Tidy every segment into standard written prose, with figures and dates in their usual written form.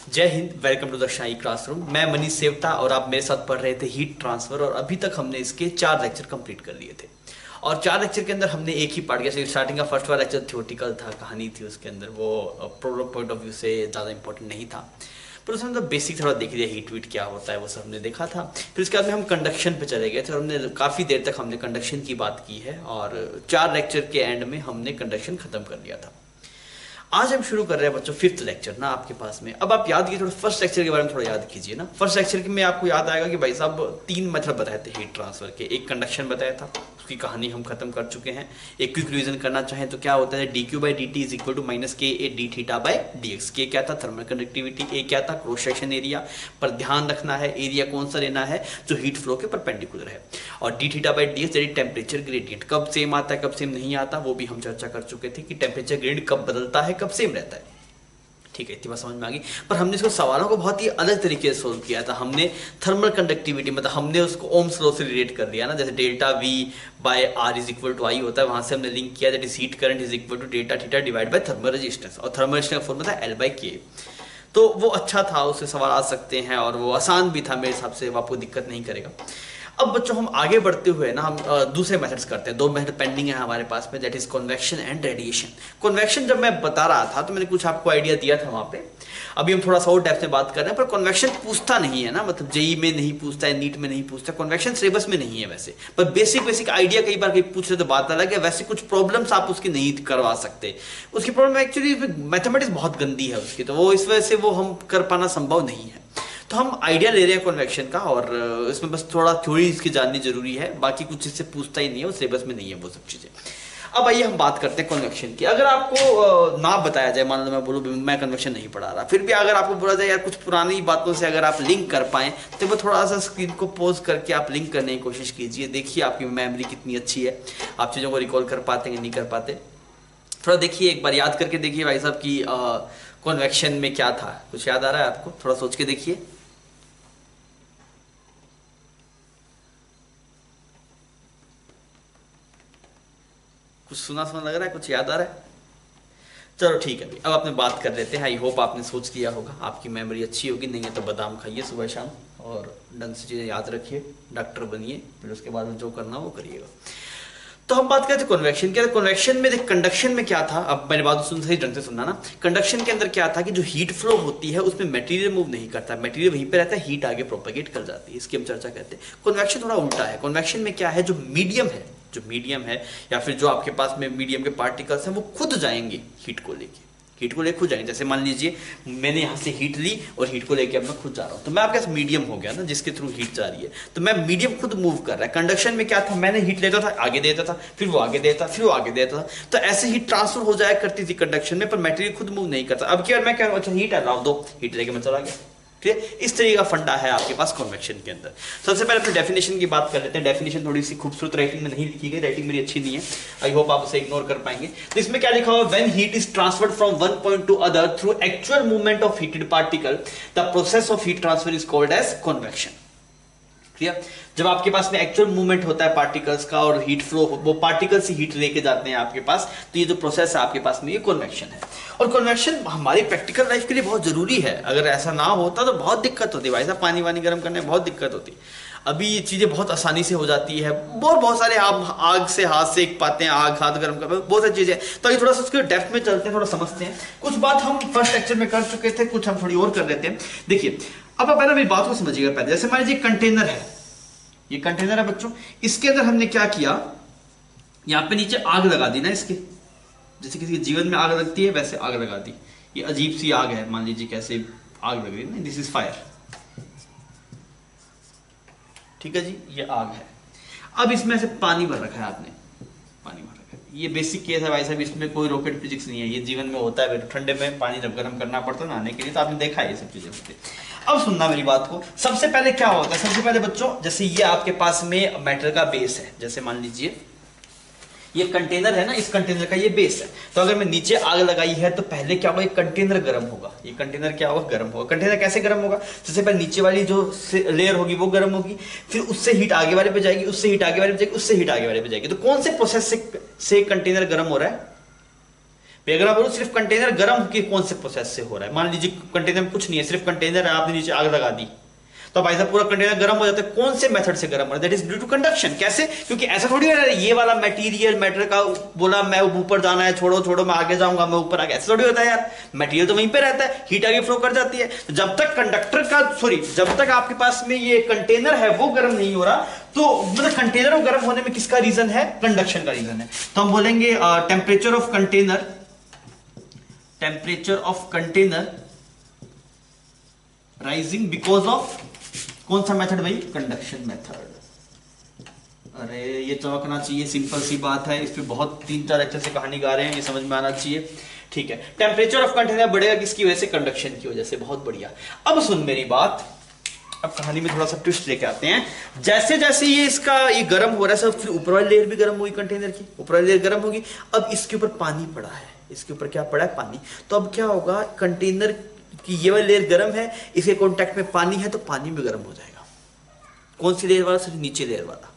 जय हिंद, welcome to the Shahi classroom. मैं मनीष सेवता और आप मेरे साथ पढ़ रहे थे हीट ट्रांसफर। और अभी तक हमने इसके 4 लेक्चर कंप्लीट कर लिए थे और 4 लेक्चर के अंदर हमने एक ही पार्ट किया। स्टार्टिंग का फर्स्ट वाला लेक्चर थ्योरेटिकल था, कहानी थी उसके अंदर, वो प्रोडक्ट पॉइंट ऑफ व्यू से ज़्यादा इंपॉर्टेंट नहीं था, पर उसमें तो बेसिक थोड़ा देख लिया, हीट वीट क्या होता है वो सब हमने देखा था। फिर उसके बाद में हम कंडक्शन पे चले गए थे और हमने काफ़ी देर तक हमने कंडक्शन की बात की है और 4 लेक्चर के एंड में हमने कंडक्शन खत्म कर लिया था। आज हम शुरू कर रहे हैं बच्चों 5th लेक्चर ना आपके पास में। अब आप याद कीजिए, थोड़ा फर्स्ट लेक्चर के बारे में थोड़ा याद कीजिए ना। फर्स्ट लेक्चर में आपको याद आएगा कि भाई साहब 3 मेथड बताए थे हीट ट्रांसफर के। एक कंडक्शन बताया था, उसकी कहानी हम खत्म कर चुके हैं। एक क्विक रिवीजन करना चाहें तो क्या होता है, dq/dt is equal to minus के ए डी थीटा/dx। के क्या था, थर्मल कंडक्टिविटी। ए क्या था, क्रॉस सेक्शन एरिया। पर ध्यान रखना है एरिया कौन सा लेना है, जो हीट फ्लो के परपेंडिकुलर है। और डी थीटा/dx यानी टेम्परेचर ग्रेडियंट कब सेम आता है कब सेम नहीं आता, वो भी हम चर्चा कर चुके थे कि टेम्परेचर ग्रेडियंट कब बदलता है कब सेम रहता है। ठीक है, इतनी बात समझ में आ गई। पर हमने इसको सवालों को बहुत ही अलग तरीके से सोल्व किया था। हमने थर्मल कंडक्टिविटी मतलब हमने उसको ओम्स लॉ से रिलेट कर लिया ना, जैसे delta V by R is equal to I होता है, वहां से हमने लिंक किया that is heat current is equal to delta theta divide by thermal resistance. और थर्मल रेजिस्टेंस का फॉर्मूला था L/K। तो वो अच्छा था, उससे सवाल आ सकते हैं और वो आसान भी था मेरे हिसाब से, आपको दिक्कत नहीं करेगा। अब बच्चों हम आगे बढ़ते हुए ना हम दूसरे मेथड्स करते हैं। 2 मेथड पेंडिंग है हमारे पास में, that is convection and radiation. Convection जब मैं बता रहा था तो मैंने कुछ आपको आइडिया दिया था वहां पे। अभी हम थोड़ा सा और डेप्थ में बात कर रहे हैं, पर कन्वेक्शन पूछता नहीं है ना, मतलब जेई में नहीं पूछता है, नीट में नहीं पूछता, कन्वेक्शन सिलेबस में नहीं है वैसे। पर बेसिक आइडिया कई बार पूछ रहे तो बात अलग है। वैसे कुछ प्रॉब्लम्स आप उसकी नहीं करवा सकते। उसकी प्रॉब्लम एक्चुअली मैथमेटिक्स बहुत गंदी है उसकी, तो वो इस वजह से वो हम कर पाना संभव नहीं है। तो हम आइडिया ले रहे हैं कन्वेक्शन का और इसमें बस थोड़ा थ्योरी इसकी जाननी जरूरी है, बाकी कुछ इससे पूछता ही नहीं है, वो सिलेबस में नहीं है वो सब चीजें। अब आइए हम बात करते हैं कन्वेक्शन की। अगर आपको ना बताया जाए, मान लो मैं बोलूँ मैं कन्वेक्शन नहीं पढ़ा रहा, फिर भी अगर आपको बोला जाए यार कुछ पुरानी बातों से अगर आप लिंक कर पाएं तो वो थोड़ा सा स्क्रीन को पॉज करके आप लिंक करने की कोशिश कीजिए। देखिए आपकी मेमोरी कितनी अच्छी है, आप चीज़ों को रिकॉल कर पाते हैं नहीं कर पाते। थोड़ा देखिए, एक बार याद करके देखिए भाई साहब की कन्वेक्शन में क्या था, कुछ याद आ रहा है आपको? थोड़ा सोच के देखिए। कुछ सुना लग रहा है, कुछ याद आ रहा है? चलो ठीक है, अब अपने बात कर लेते हैं। आई होप आपने सोच किया होगा, आपकी मेमोरी अच्छी होगी। नहीं है तो बादाम खाइए सुबह शाम और ढंग से चीज़ें याद रखिए, डॉक्टर बनिए, फिर उसके बाद में जो करना वो करिएगा। तो हम बात करते हैं कन्वेक्शन की। कन्वेक्शन में देख, कंडक्शन में क्या था, अब मेरी बात सुन सही ढंग से सुनना ना। कंडक्शन के अंदर क्या था कि जो हीट फ्लो होती है उसमें मटेरियल मूव नहीं करता, मटेरियल वहीं पे रहता है, हीट आगे प्रोपेगेट कर जाती है, इसकी हम चर्चा करते हैं। कन्वेक्शन थोड़ा उल्टा है। कन्वेक्शन में क्या है, जो मीडियम है या फिर जो आपके पास में मीडियम के पार्टिकल्स हैं वो खुद जाएंगे हीट को लेके खुद जाएंगे। जैसे मान लीजिए मैंने यहाँ से हीट ली और हीट को लेके अब मैं खुद जा रहा हूँ, तो मैं आपके पास मीडियम हो गया ना जिसके थ्रू हीट जा रही है, तो मैं मीडियम खुद मूव कर रहा है। कंडक्शन में क्या था, मैंने हीट लेता था आगे देता था, फिर वो आगे देता, फिर वो आगे देता था, तो ऐसे हीट ट्रांसफर हो जाया करती थी कंडक्शन में, पर मटेरियल खुद मूव नहीं करता। अब क्या मैं क्या, अच्छा हीट है लाओ दो, हीट लेके मैं चला गया। ठीक है, इस तरीके का फंडा है आपके पास कन्वेक्शन के अंदर। सबसे पहले अपने डेफिनेशन की बात कर लेते हैं। डेफिनेशन थोड़ी सी खूबसूरत राइटिंग में नहीं लिखी गई, राइटिंग मेरी अच्छी नहीं है, आई होप आप उसे इग्नोर कर पाएंगे। तो इसमें क्या लिखा हुआ, when heat is transferred from one point to other through actual movement of heated particle, the process of heat transfer is called as convection. Clear? जब आपके पास में एक्चुअल मूवमेंट होता है पार्टिकल्स का और हीट फ्लो, वो पार्टिकल्स ही heat लेके जाते हैं आपके पास, तो ये जो प्रोसेस है आपके पास में ये कन्वेक्शन है। और कन्वेक्शन हमारी प्रैक्टिकल लाइफ के लिए बहुत जरूरी है। अगर ऐसा ना होता तो बहुत दिक्कत होती है भाई साहब, पानी वानी गर्म करने में बहुत दिक्कत होती। अभी ये चीजें बहुत आसानी से हो जाती है, बहुत सारे आप आग से हाथ सेक पाते हैं, आग हाथ गर्म कर, बहुत सारी चीजें। तो ये थोड़ा सा उसके डेप्थ में चलते हैं, थोड़ा समझते हैं। कुछ बात हम फर्स्ट लेक्चर में कर चुके थे, कुछ हम थोड़ी और कर लेते हैं। देखिए अब आप पहले मेरी बात को समझिएगा। पहले जैसे मान लीजिए कंटेनर है, ये कंटेनर है बच्चों, इसके अंदर हमने क्या किया, यहां पे नीचे आग लगा दी ना इसके, जैसे किसी के जीवन में आग लगती है वैसे आग लगा दी। ये अजीब सी आग है, मान लीजिए कैसे आग लग रही है, दिस इज फायर। ठीक है जी, ये आग है। अब इसमें से पानी भर रखा है आपने, पानी भर रखा है। ये बेसिक केस है भाई साहब, इसमें कोई रॉकेट फिजिक्स नहीं है, ये जीवन में होता है। ठंडे में पानी जब गर्म करना पड़ता है नहाने के लिए, तो आपने देखा है ये सब चीजें होती है। अब सुनना मेरी बात को, सबसे पहले क्या होता है, सबसे पहले बच्चों जैसे ये आपके पास में मेटल का बेस है, जैसे मान लीजिए ये कंटेनर है ना, इस कंटेनर का ये बेस है। तो अगर मैं नीचे आग लगाई है तो पहले क्या होगा, ये कंटेनर गर्म होगा। ये कंटेनर क्या होगा, गर्म होगा। कंटेनर कैसे गर्म होगा, सबसे पहले नीचे वाली जो लेयर होगी वो गर्म होगी, फिर उससे हीट आगे वाले पे जाएगी, उससे हीट आगे वाले पे जाएगी, उससे हीट आगे वाले पे जाएगी। तो कौन से प्रोसेस से कंटेनर गर्म हो रहा है, अगर आप बोलो सिर्फ कंटेनर गर्म के कौन से प्रोसेस से हो रहा है, मान लीजिए कंटेनर में कुछ नहीं है, सिर्फ कंटेनर है, आपने नीचे आग लगा दी, तो भाई साहब पूरा कंटेनर गर्म हो जाता है, कौन से मेथड से गर्म हो रहा है? That is due to conduction. कैसे? क्योंकि ऐसा थोड़ी है ये वाला मटेरियल मैटर का बोला मैं ऊपर जाना है, छोड़ो छोड़ो मैं आगे जाऊंगा, मैं ऊपर आगे, ऐसा थोड़ी होता है यार। मटेरियल तो वहीं पे रहता है, हीट आगे फ्लो कर जाती है। तो जब तक कंडक्टर का जब तक आपके पास में ये कंटेनर है वो गर्म नहीं हो रहा, तो मतलब कंटेनर को गर्म होने में किसका रीजन है? कंडक्शन का रीजन है। तो हम बोलेंगे temperature of container, temperature of container rising because of कौन सा मेथड भाई? Conduction method. अरे ये चौंकना चाहिए, सिंपल सी बात है, इस पे बहुत 3-4 लेक्चर से कहानी गा रहे हैं, ये समझ में आना चाहिए। ठीक है, टेम्परेचर ऑफ कंटेनर बढ़ेगा किसकी वजह से? कंडक्शन की वजह से। बहुत बढ़िया। अब सुन मेरी बात, अब कहानी में थोड़ा सा ट्विस्ट लेके आते हैं। जैसे जैसे ये गर्म हो रहा है सब, फिर ऊपर वाली लेयर भी गर्म होगी, कंटेनर की ऊपर वाली लेयर गर्म होगी। अब इसके ऊपर पानी पड़ा है, इसके ऊपर क्या पड़ा है? पानी। तो अब क्या होगा? कंटेनर की ये वाली लेयर गर्म है, इसके कॉन्टेक्ट में पानी है, तो पानी भी गर्म हो जाएगा। कौन सी लेयर वाला? सिर्फ नीचे लेयर वाला।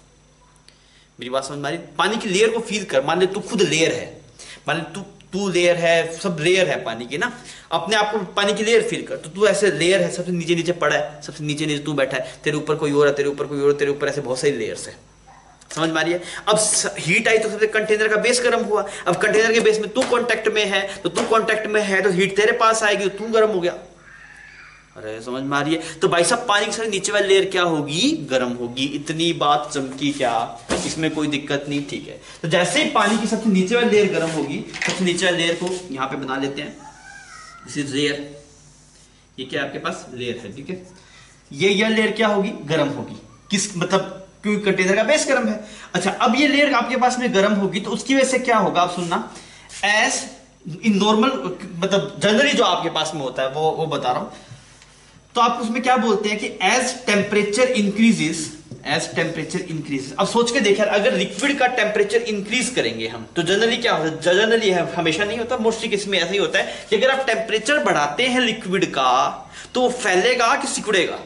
मेरी बात समझ में आ रही? पानी की लेयर को फील कर, मान ले तू खुद लेयर है, मान ले तू लेयर है, सब लेयर है पानी की ना, अपने आप को पानी की लेयर फील कर। तो तू ऐसे लेयर है, सबसे नीचे नीचे पड़ा है, सबसे नीचे नीचे तू बैठा है, तेरे ऊपर कोई और है, तेरे ऊपर कोई और, तेरे ऊपर ऐसे बहुत सारी लेयर्स है। समझ में आ रही है? अब हीट आई तो सबसे कंटेनर का बेस गर्म हुआ। अब कंटेनर के बेस में तू कांटेक्ट में है, तो तू कांटेक्ट में है तो हीट तेरे पास आएगी, तो तू गर्म हो गया। अरे समझ में आ रही है? तो भाई साहब पानी की सबसे नीचे वाली लेयर क्या होगी? गर्म होगी। इतनी बात चमकी क्या? इसमें कोई दिक्कत नहीं। ठीक है, तो जैसे ही पानी की सबसे नीचे वाली लेयर गर्म होगी, सबसे नीचे वाली लेयर को यहां पे बना लेते हैं, दिस इज लेयर। ये क्या आपके पास? लेयर है। ठीक है, ये लेयर क्या होगी? गर्म होगी। किस मतलब? क्योंकि कंटेनर का बेस गर्म है। अच्छा, अब ये लेयर आपके पास में गर्म होगी, तो उसकी वजह से क्या होगा? आप सुनना, एज इन नॉर्मल मतलब जनरली जो आपके पास में होता है वो बता रहा हूं। तो आप उसमें क्या बोलते हैं कि as temperature increases, as temperature increases. अब सोच के देखिए, अगर लिक्विड का टेम्परेचर इंक्रीज करेंगे हम, तो जनरली क्या होता है? जनरली हमेशा नहीं होता, मोस्टली केस में ऐसा ही होता है कि अगर आप टेम्परेचर बढ़ाते हैं लिक्विड का, तो वो फैलेगा कि सिकुड़ेगा?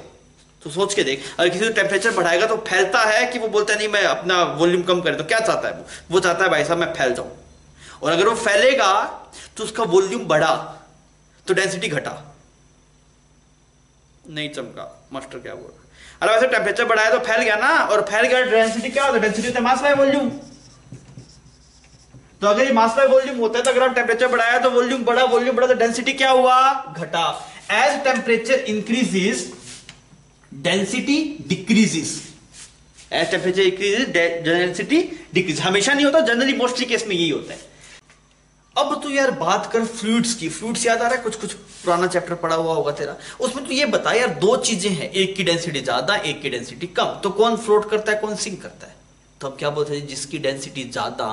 तो सोच के देख, अगर किसी को टेम्परेचर बढ़ाएगा तो फैलता है कि वो बोलता है नहीं मैं अपना वॉल्यूम कम करें? तो क्या चाहता है वो चाहता है भाई साहब मैं फैल जाऊं। और अगर वो फैलेगा तो उसका वॉल्यूम बढ़ा तो डेंसिटी घटा। नहीं चमका मास्टर क्या बोल रहा है? अरे वैसे टेम्परेचर बढ़ाया तो फैल गया ना, और फैल गया डेंसिटी क्या होता है? डेंसिटी होता है मास बाय वॉल्यूम। तो अगर ये मास बाय वॉल्यूम होता है, तो अगर आप टेम्परेचर बढ़ाया तो वॉल्यूम बढ़ा तो डेंसिटी क्या हुआ? घटा। As temperature increases density decreases, as temperature increases density decrease. हमेशा नहीं होता, जनरली मोस्टली केस में यही होता है। अब तो यार बात कर फ्लूइड्स की। फ्लूइड्स याद आ रहा है? कुछ पुराना चैप्टर पढ़ा हुआ होगा तेरा, उसमें तो ये बता यार, दो चीजें हैं, एक की डेंसिटी ज्यादा, एक की डेंसिटी कम। तो कौन फ्लोट करता है, कौन सिंक करता है? तो हम क्या बोलते हैं? जिसकी डेंसिटी ज्यादा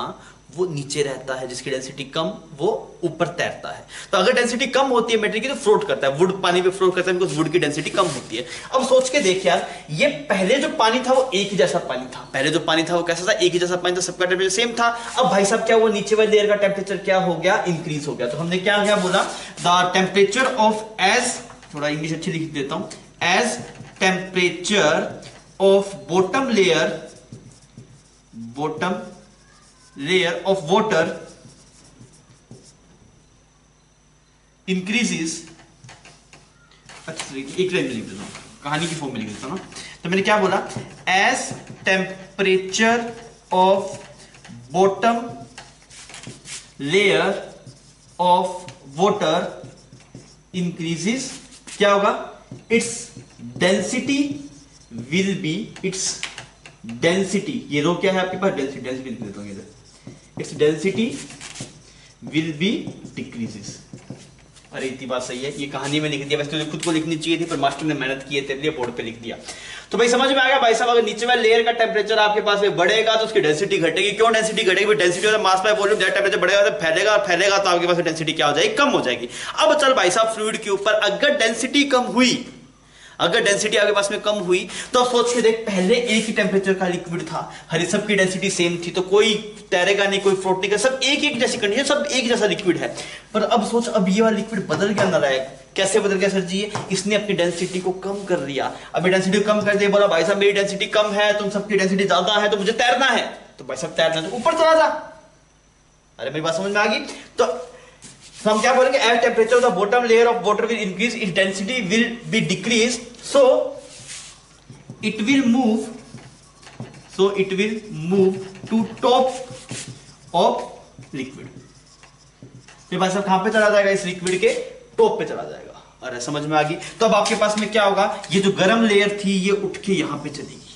वो नीचे रहता है, जिसकी डेंसिटी कम वो ऊपर तैरता है। तो अगर डेंसिटी कम होती है मेटेरियल की, तो फ्लोट करता है। वुड पानी पे फ्लोट करता है बिकॉज वुड की डेंसिटी कम होती है। अब सोच के देख यार, ये पहले जो पानी था वो एक ही जैसा पानी था। पहले जो पानी था वो कैसा था? एक ही जैसा पानी था, सबका टेम्परेचर सेम था। अब भाई साहब क्या हुआ? नीचे वाली लेयर का टेम्परेचर क्या हो गया? इंक्रीज हो गया। तो हमने क्या बोला? द टेम्परेचर ऑफ, एज थोड़ा इंग्लिश अच्छी लिख देता हूं, as temperature of bottom layer of water increases। अच्छा एक लाइन में लिख देता हूं, कहानी की फॉर्म में लिख देता हूं ना। तो मैंने क्या बोला? As temperature of bottom layer of water increases, क्या होगा? Its density will be, its density, ये रो क्या है आपके पास? डेंसिटी। डेंसिटी लिख देता हूं इधर, it's density will B decreases. अरे इतनी बात सही है, ये कहानी में लिख दिया। वैसे तो खुद को लिखनी चाहिए थी, पर मास्टर ने मेहनत की है तेरे लिए, बोर्ड पे लिख दिया। तो भाई समझ में आ गया भाई साहब? अगर नीचे वाले लेयर का टेम्परेचर आपके पास में बढ़ेगा तो उसकी डेंसिटी घटेगी। क्यों डेंसिटी घटेगी? डेंसिटी होता है मास बाय वॉल्यूम। जब टेम्परेचर बढ़ेगा तो फैलेगा तो आपके पास डेंसिटी क्या हो जाएगी? कम हो जाएगी। अब चल भाई साहब, फ्लूइड के ऊपर अगर डेंसिटी कम हुई, अगर डेंसिटी आपके पास में कम हुई, तो सोच के देख, पहले एक ही टेम्परेचर का लिक्विड था, हर सबकी डेंसिटी सेम थी, तो कोई तैरेगा नहीं, कोई फ्लोट नहीं कर, सब एक जैसी कंडीशन, सब एक जैसा लिक्विड है। पर अब सोच, अब ये वाला लिक्विड बदल गया नालायक। कैसे बदल गया सर जी? इसने अपनी डेंसिटी को कम कर दिया। अभी डेंसिटी कम कर दिया, बोला भाई साहब मेरी डेंसिटी कम है, तुम सबकी डेंसिटी ज्यादा है, तो मुझे तैरना है। तो भाई साहब तैरना तो ऊपर चला जा। अरे मेरी बात समझ में आ गई? तो तो हम क्या बोलेंगे, as temperature of the bottom layer of water will increase, its density will be decrease, so it will move to top of liquid. ये बात सब कहां पे चला जाएगा, इस लिक्विड के टॉप पे चला जाएगा। अरे समझ में आ गई। तो अब आपके पास में क्या होगा, ये जो गर्म लेयर थी ये उठ के यहां पे चलेगी,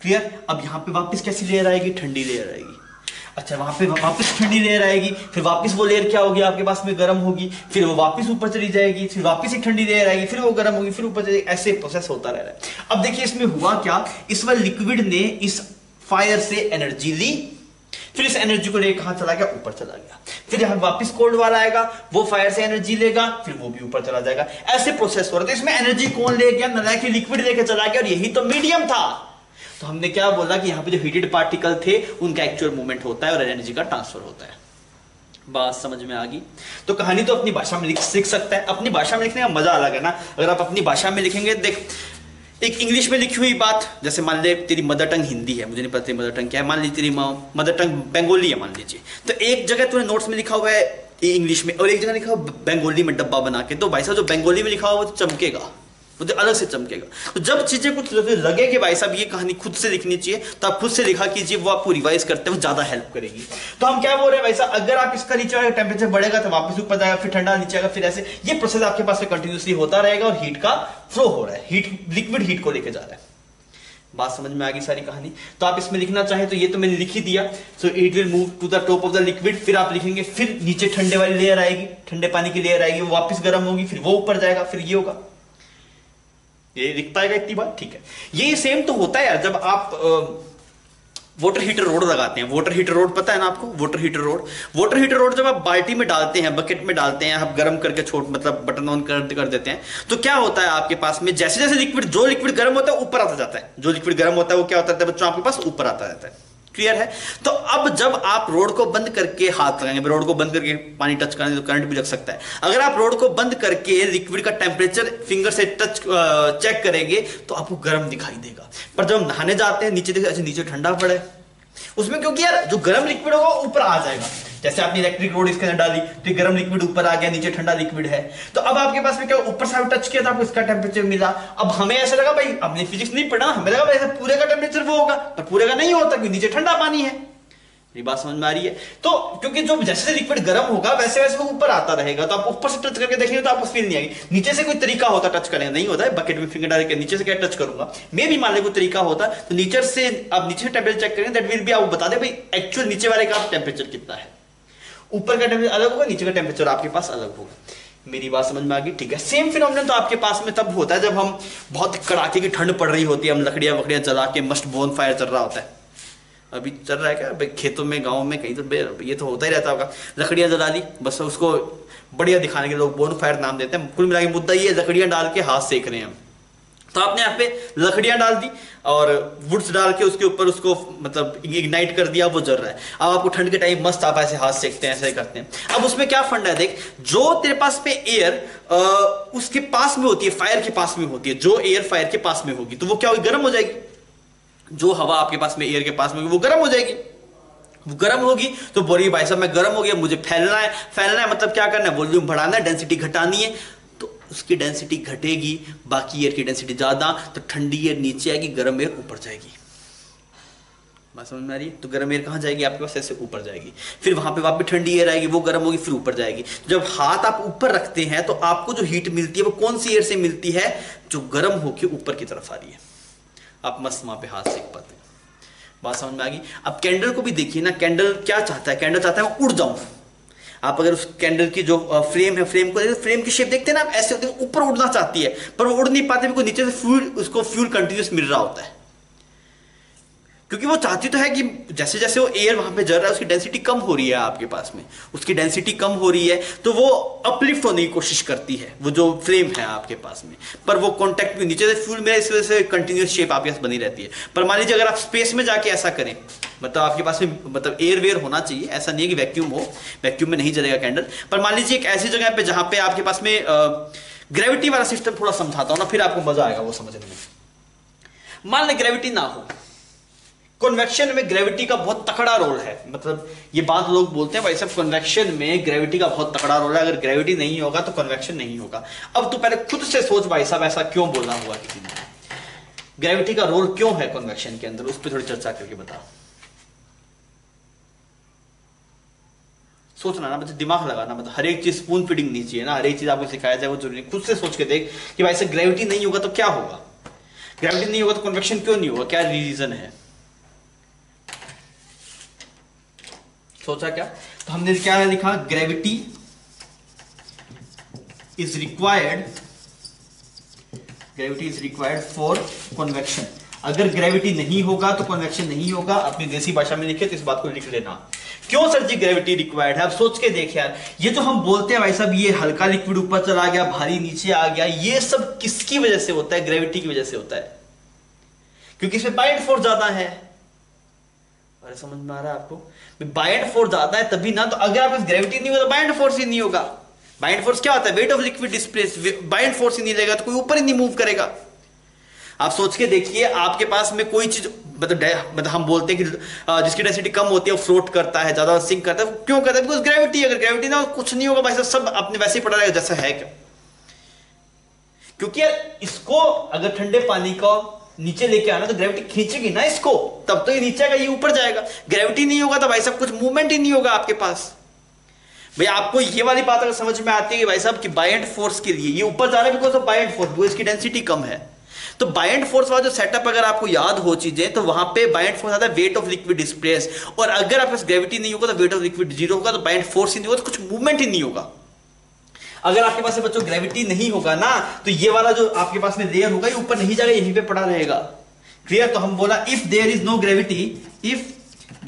क्लियर। अब यहां पे वापस कैसी लेयर आएगी, ठंडी लेयर आएगी। अच्छा, वहां पे वापस ठंडी लेयर आएगी, फिर वापस वो लेयर क्या होगी आपके पास में, गर्म होगी, फिर वो वापस ऊपर चली जाएगी, फिर वापस एक ठंडी लेयर आएगी, फिर वो गर्म होगी, फिर ऊपर चली, ऐसे प्रोसेस होता रह रहा है। अब देखिए इसमें हुआ क्या, इस बार लिक्विड ने इस फायर से एनर्जी ली, फिर इस एनर्जी को लेकर कहां चला गया, ऊपर चला गया, फिर यहां वापस कोल्ड वाला आएगा, वो फायर से एनर्जी लेगा, फिर वो भी ऊपर चला जाएगा, ऐसे प्रोसेस हो रहा था। इसमें एनर्जी कौन ले गया, न कि लिक्विड लेके चला गया, और यही तो मीडियम था। तो हमने क्या बोला कि यहां पे जो हीटेड पार्टिकल थे उनका एक्चुअल मूवमेंट होता है और एनर्जी का ट्रांसफर होता है। बात समझ में आ गई। तो कहानी तो अपनी भाषा में लिख सकता है, अपनी भाषा में लिखने का मजा अलग है ना। अगर आप अपनी भाषा में लिखेंगे, देख एक इंग्लिश में लिखी हुई बात, जैसे मान ले तेरी मदर टंग हिंदी है, मुझे नहीं पता तेरी मदर टंग क्या है, मान लीजिए तेरी मदर टंग बंगाली है मान लीजिए, तो एक जगह तूने नोट्स में लिखा हुआ है इंग्लिश में और एक जगह लिखा हुआ बंगाली में डब्बा बना के, तो भाई साहब जो बंगाली में लिखा हुआ वो तो चमकेगा, वो तो अलग से चमकेगा। तो जब चीजें कुछ लगे कि भाई साहब ये कहानी खुद से लिखनी चाहिए, तो आप खुद से लिखा कीजिए, वो आपको रिवाइज करते हुए ज्यादा हेल्प करेगी। तो हम क्या बोल रहे हैं भाई साहब, अगर आप इसका नीचे टेम्परेचर बढ़ेगा तो वापस ऊपर जाएगा, फिर ठंडा नीचे आएगा, फिर ऐसे ये प्रोसेस आपके पास में कंटिन्यूसली होता रहेगा और हीट का फ्लो हो रहा है, हीट लिक्विड हीट को लेकर जा रहा है। बात समझ में आ गई सारी कहानी। तो आप इसमें लिखना चाहे तो ये तो मैंने लिख ही दिया, so it will move to the top of the liquid, फिर आप लिखेंगे फिर नीचे ठंडे वाली लेयर आएगी, ठंडे पानी की लेयर आएगी, वो वापस गर्म होगी, फिर वो ऊपर जाएगा, फिर ये होगा। ये लिख पाएगा इतनी बात, ठीक है। ये सेम तो होता है यार, जब आप वाटर हीटर रोड लगाते हैं, वाटर हीटर रोड पता है ना आपको, वाटर हीटर रोड जब आप बाल्टी में डालते हैं, बकेट में डालते हैं, आप गर्म करके मतलब बटन ऑन कर देते हैं, तो क्या होता है आपके पास में, जैसे जैसे जो लिक्विड गर्म होता है ऊपर आता जाता है, जो लिक्विड गर्म होता है वो क्या होता है बच्चों आपके पास ऊपर आता जाता है, क्लियर है। तो अब जब आप रोड को बंद करके हाथ लगाएंगे, रोड को बंद करके पानी टच करेंगे तो करंट भी लग सकता है। अगर आप रोड को बंद करके लिक्विड का टेम्परेचर फिंगर से टच चेक करेंगे तो आपको गर्म दिखाई देगा, पर जब हम नहाने जाते हैं नीचे देखते हैं नीचे ठंडा पड़ा है, उसमें क्योंकि यार जो गर्म लिक्विड होगा ऊपर आ जाएगा। जैसे आपने इलेक्ट्रिक रोड इसके अंदर डाली तो गर्म लिक्विड ऊपर आ गया, नीचे ठंडा लिक्विड है, तो अब आपके पास में क्या ऊपर से टच किया तो आपको इसका टेम्परेचर मिला। अब हमें ऐसा लगा भाई, हमने फिजिक्स नहीं पढ़ा, हमें लगा भाई पूरे का टेम्परेचर वो होगा, पर पूरे का नहीं होता क्योंकि नीचे ठंडा पानी है। ये बात समझ में आ रही है। तो क्योंकि जो जैसे लिक्विड गर्म होगा वैसे वैसे वो ऊपर आता रहेगा, तो आप ऊपर से टच करके देखेंगे तो आपको फील नहीं आएगी। नीचे से कोई तरीका होता टच करने का, नहीं होता है, बकेट में फिंगर डाल के नीचे से क्या टच करूंगा मैं भी, मान ले कोई तरीका होता तो नीचे से आप नीचे टेम्परेचर चेक करेंगे, दैट विल बी, आपको बता दे भाई एक्चुअल नीचे वाले का टेम्परेचर कितना है, ऊपर का टेम्परेचर अलग होगा, नीचे का टेम्परेचर आपके पास अलग होगा। मेरी बात समझ में आ गई, ठीक है। सेम फिनोमेनन तो आपके पास में तब होता है जब हम बहुत कड़ाके की ठंड पड़ रही होती है, हम लकड़ियां वकड़ियां जला के मस्ट बोन फायर चल रहा होता है, अभी चल रहा है क्या खेतों में गांव में कहीं, तो ये तो होता ही रहता होगा, लकड़ियां जला दी, बस उसको बढ़िया दिखाने के लोग बोन फायर नाम देते हैं। कुल मिला के मुद्दा ये लकड़ियां डाल के हाथ सेक रहे हैं, तो आपने यहाँ पे लकड़ियां डाल दी और वुड्स डाल के उसके ऊपर उसको मतलब इग्नाइट कर दिया, वो जल रहा है। अब आपको ठंड के टाइम मस्त आप ऐसे हाथ सेकते हैं, ऐसे करते हैं। अब उसमें क्या फंडा है, देख जो तेरे पास में एयर उसके पास में होती है, फायर के पास में होती है, जो एयर फायर के पास में होगी तो वो क्या होगी, गर्म हो जाएगी। जो हवा आपके पास में एयर के पास में होगी वो गर्म हो जाएगी, वो गर्म होगी तो बोलिए भाई साहब मैं गर्म हो गया, मुझे फैलना है मतलब क्या करना है, वॉल्यूम बढ़ाना है, डेंसिटी घटानी है, तो उसकी डेंसिटी घटेगी, बाकी एयर की डेंसिटी ज्यादा, तो ठंडी एयर नीचे आएगी, गर्म एयर ऊपर जाएगी। बात समझ में आ रही है। तो गर्म एयर कहां जाएगी आपके पास, ऐसे ऊपर जाएगी, फिर वहां पे वापस ठंडी एयर आएगी, वो गर्म होगी, फिर ऊपर जाएगी। जब हाथ आप ऊपर रखते हैं तो आपको जो हीट मिलती है वो कौन सी एयर से मिलती है, जो गर्म होकर ऊपर की तरफ आ रही है, आप मस्त वहां पे हाथ सेक पाते हैं। बात समझ में आ गई। अब कैंडल को भी देखिए ना, कैंडल क्या चाहता है, कैंडल चाहता है मैं उड़ जाऊं। आप अगर उस कैंडल की जो फ्रेम है, फ्रेम को फ्रेम की शेप देखते हैं ना, आप ऐसे होते हैं, ऊपर उड़ना चाहती है पर वो उड़ नहीं पाती, क्योंकि नीचे से फ्यूल, उसको फ्यूल कंटिन्यूस मिल रहा होता है, क्योंकि वो चाहती तो है कि जैसे जैसे वो एयर वहां पे जल रहा है उसकी डेंसिटी कम हो रही है आपके पास में, उसकी डेंसिटी कम हो रही है तो वो अपलिफ्ट होने की कोशिश करती है, वो जो फ्रेम है आपके पास में, पर वो कॉन्टैक्ट में नीचे से फ्यूल में इस वजह से कंटिन्यूस शेप आपके पास बनी रहती है। पर मान लीजिए अगर आप स्पेस में जाके ऐसा करें, मतलब आपके पास में मतलब एयर वेयर होना चाहिए, ऐसा नहीं है कि वैक्यूम हो, वैक्यूम में नहीं जलेगा कैंडल, पर मान लीजिए एक ऐसी जगह पे जहां पे आपके पास में ग्रेविटी वाला सिस्टम, थोड़ा समझाता हूं ना फिर आपको मजा आएगा वो समझने में। मान ले ग्रेविटी ना हो, कन्वेक्शन में ग्रेविटी का बहुत तकड़ा रोल है। मतलब ये बात लोग बोलते हैं भाई साहब कन्वेक्शन में ग्रेविटी का बहुत तकड़ा रोल है, अगर ग्रेविटी नहीं होगा तो कन्वेक्शन नहीं होगा। अब तू पहले खुद से सोच भाई साहब ऐसा क्यों बोलना हुआ किसी ने, ग्रेविटी का रोल क्यों है कन्वेक्शन के अंदर, उस पर थोड़ी चर्चा करके बता। सोचना ना, मतलब दिमाग लगाना, मतलब हर एक चीज स्पून फीडिंग नहीं चाहिए ना, हर एक चीज आपको सिखाया जाए वो जरूरी नहीं। खुद से सोच के देख कि भाई साहब ग्रेविटी नहीं होगा तो क्या होगा, ग्रेविटी नहीं होगा तो कन्वेक्शन क्यों नहीं होगा, क्या रीजन है। सोचा क्या, तो हमने क्या लिखा, gravity is required for convection. अगर ग्रेविटी नहीं होगा तो कन्वेक्शन नहीं होगा। अपनी देसी भाषा में लिखे तो इस बात को लिख लेना। क्यों सर जी ग्रेविटी रिक्वायर्ड है, अब सोच के देख यार, ये जो हम बोलते हैं भाई साहब ये हल्का लिक्विड ऊपर चला गया, भारी नीचे आ गया, ये सब किसकी वजह से होता है, ग्रेविटी की वजह से होता है, क्योंकि इसमें बाइंड फोर्स ज्यादा है। अरे समझ में आ रहा है आपको, बाइंड फोर्स ज्यादा है तभी ना, तो अगर आप इस ग्रेविटी नहीं होगा तो बाइंड फोर्स ही नहीं होगा। बाइंड फोर्स क्या होता है, weight of liquid displace, buoyant force ही नहीं लेगा तो कोई ऊपर ही नहीं मूव करेगा। आप सोच के देखिए, आपके पास में कोई चीज मतलब हम बोलते हैं कि जिसकी डेंसिटी कम होती है वो फ्लोट करता है, ज्यादा सिंक करता है, क्यों करता है, बिकॉज ग्रेविटी। अगर ग्रेविटी ना कुछ नहीं होगा भाई साहब, सब अपने वैसे ही पड़ा रहेगा जैसा है क्या। क्योंकि यार इसको अगर ठंडे पानी को नीचे लेके आना तो ग्रेविटी खींचेगी ना इसको, तब तो ये नीचे आएगा, ये ऊपर जाएगा। ग्रेविटी नहीं होगा तो भाई साहब कुछ मूवमेंट ही नहीं होगा आपके पास। भाई आपको ये वाली बात अगर समझ में आती है कि भाई साहब कि बायंट फोर्स के लिए ये ऊपर जा रहा है because of buoyant force, because इसकी डेंसिटी कम है। तो बायंट फोर्स वाला जो सेटअप अगर आपको याद हो चीजें, तो वहां पे बायंट फोर्स आता है वेट ऑफ लिक्विड डिस्प्लेस, और अगर आपके पास ग्रेविटी नहीं होगा तो वेट ऑफ लिक्विड जीरो होगा, तो बायंट फोर्स ही नहीं होगा तो कुछ मूवमेंट ही नहीं होगा। अगर आपके पास बच्चों ग्रेविटी नहीं होगा ना, तो ये वाला जो आपके पास में लेयर होगा ये ऊपर नहीं जाएगा, यहीं पे पड़ा रहेगा। क्लियर। तो हम बोला if there is no gravity, if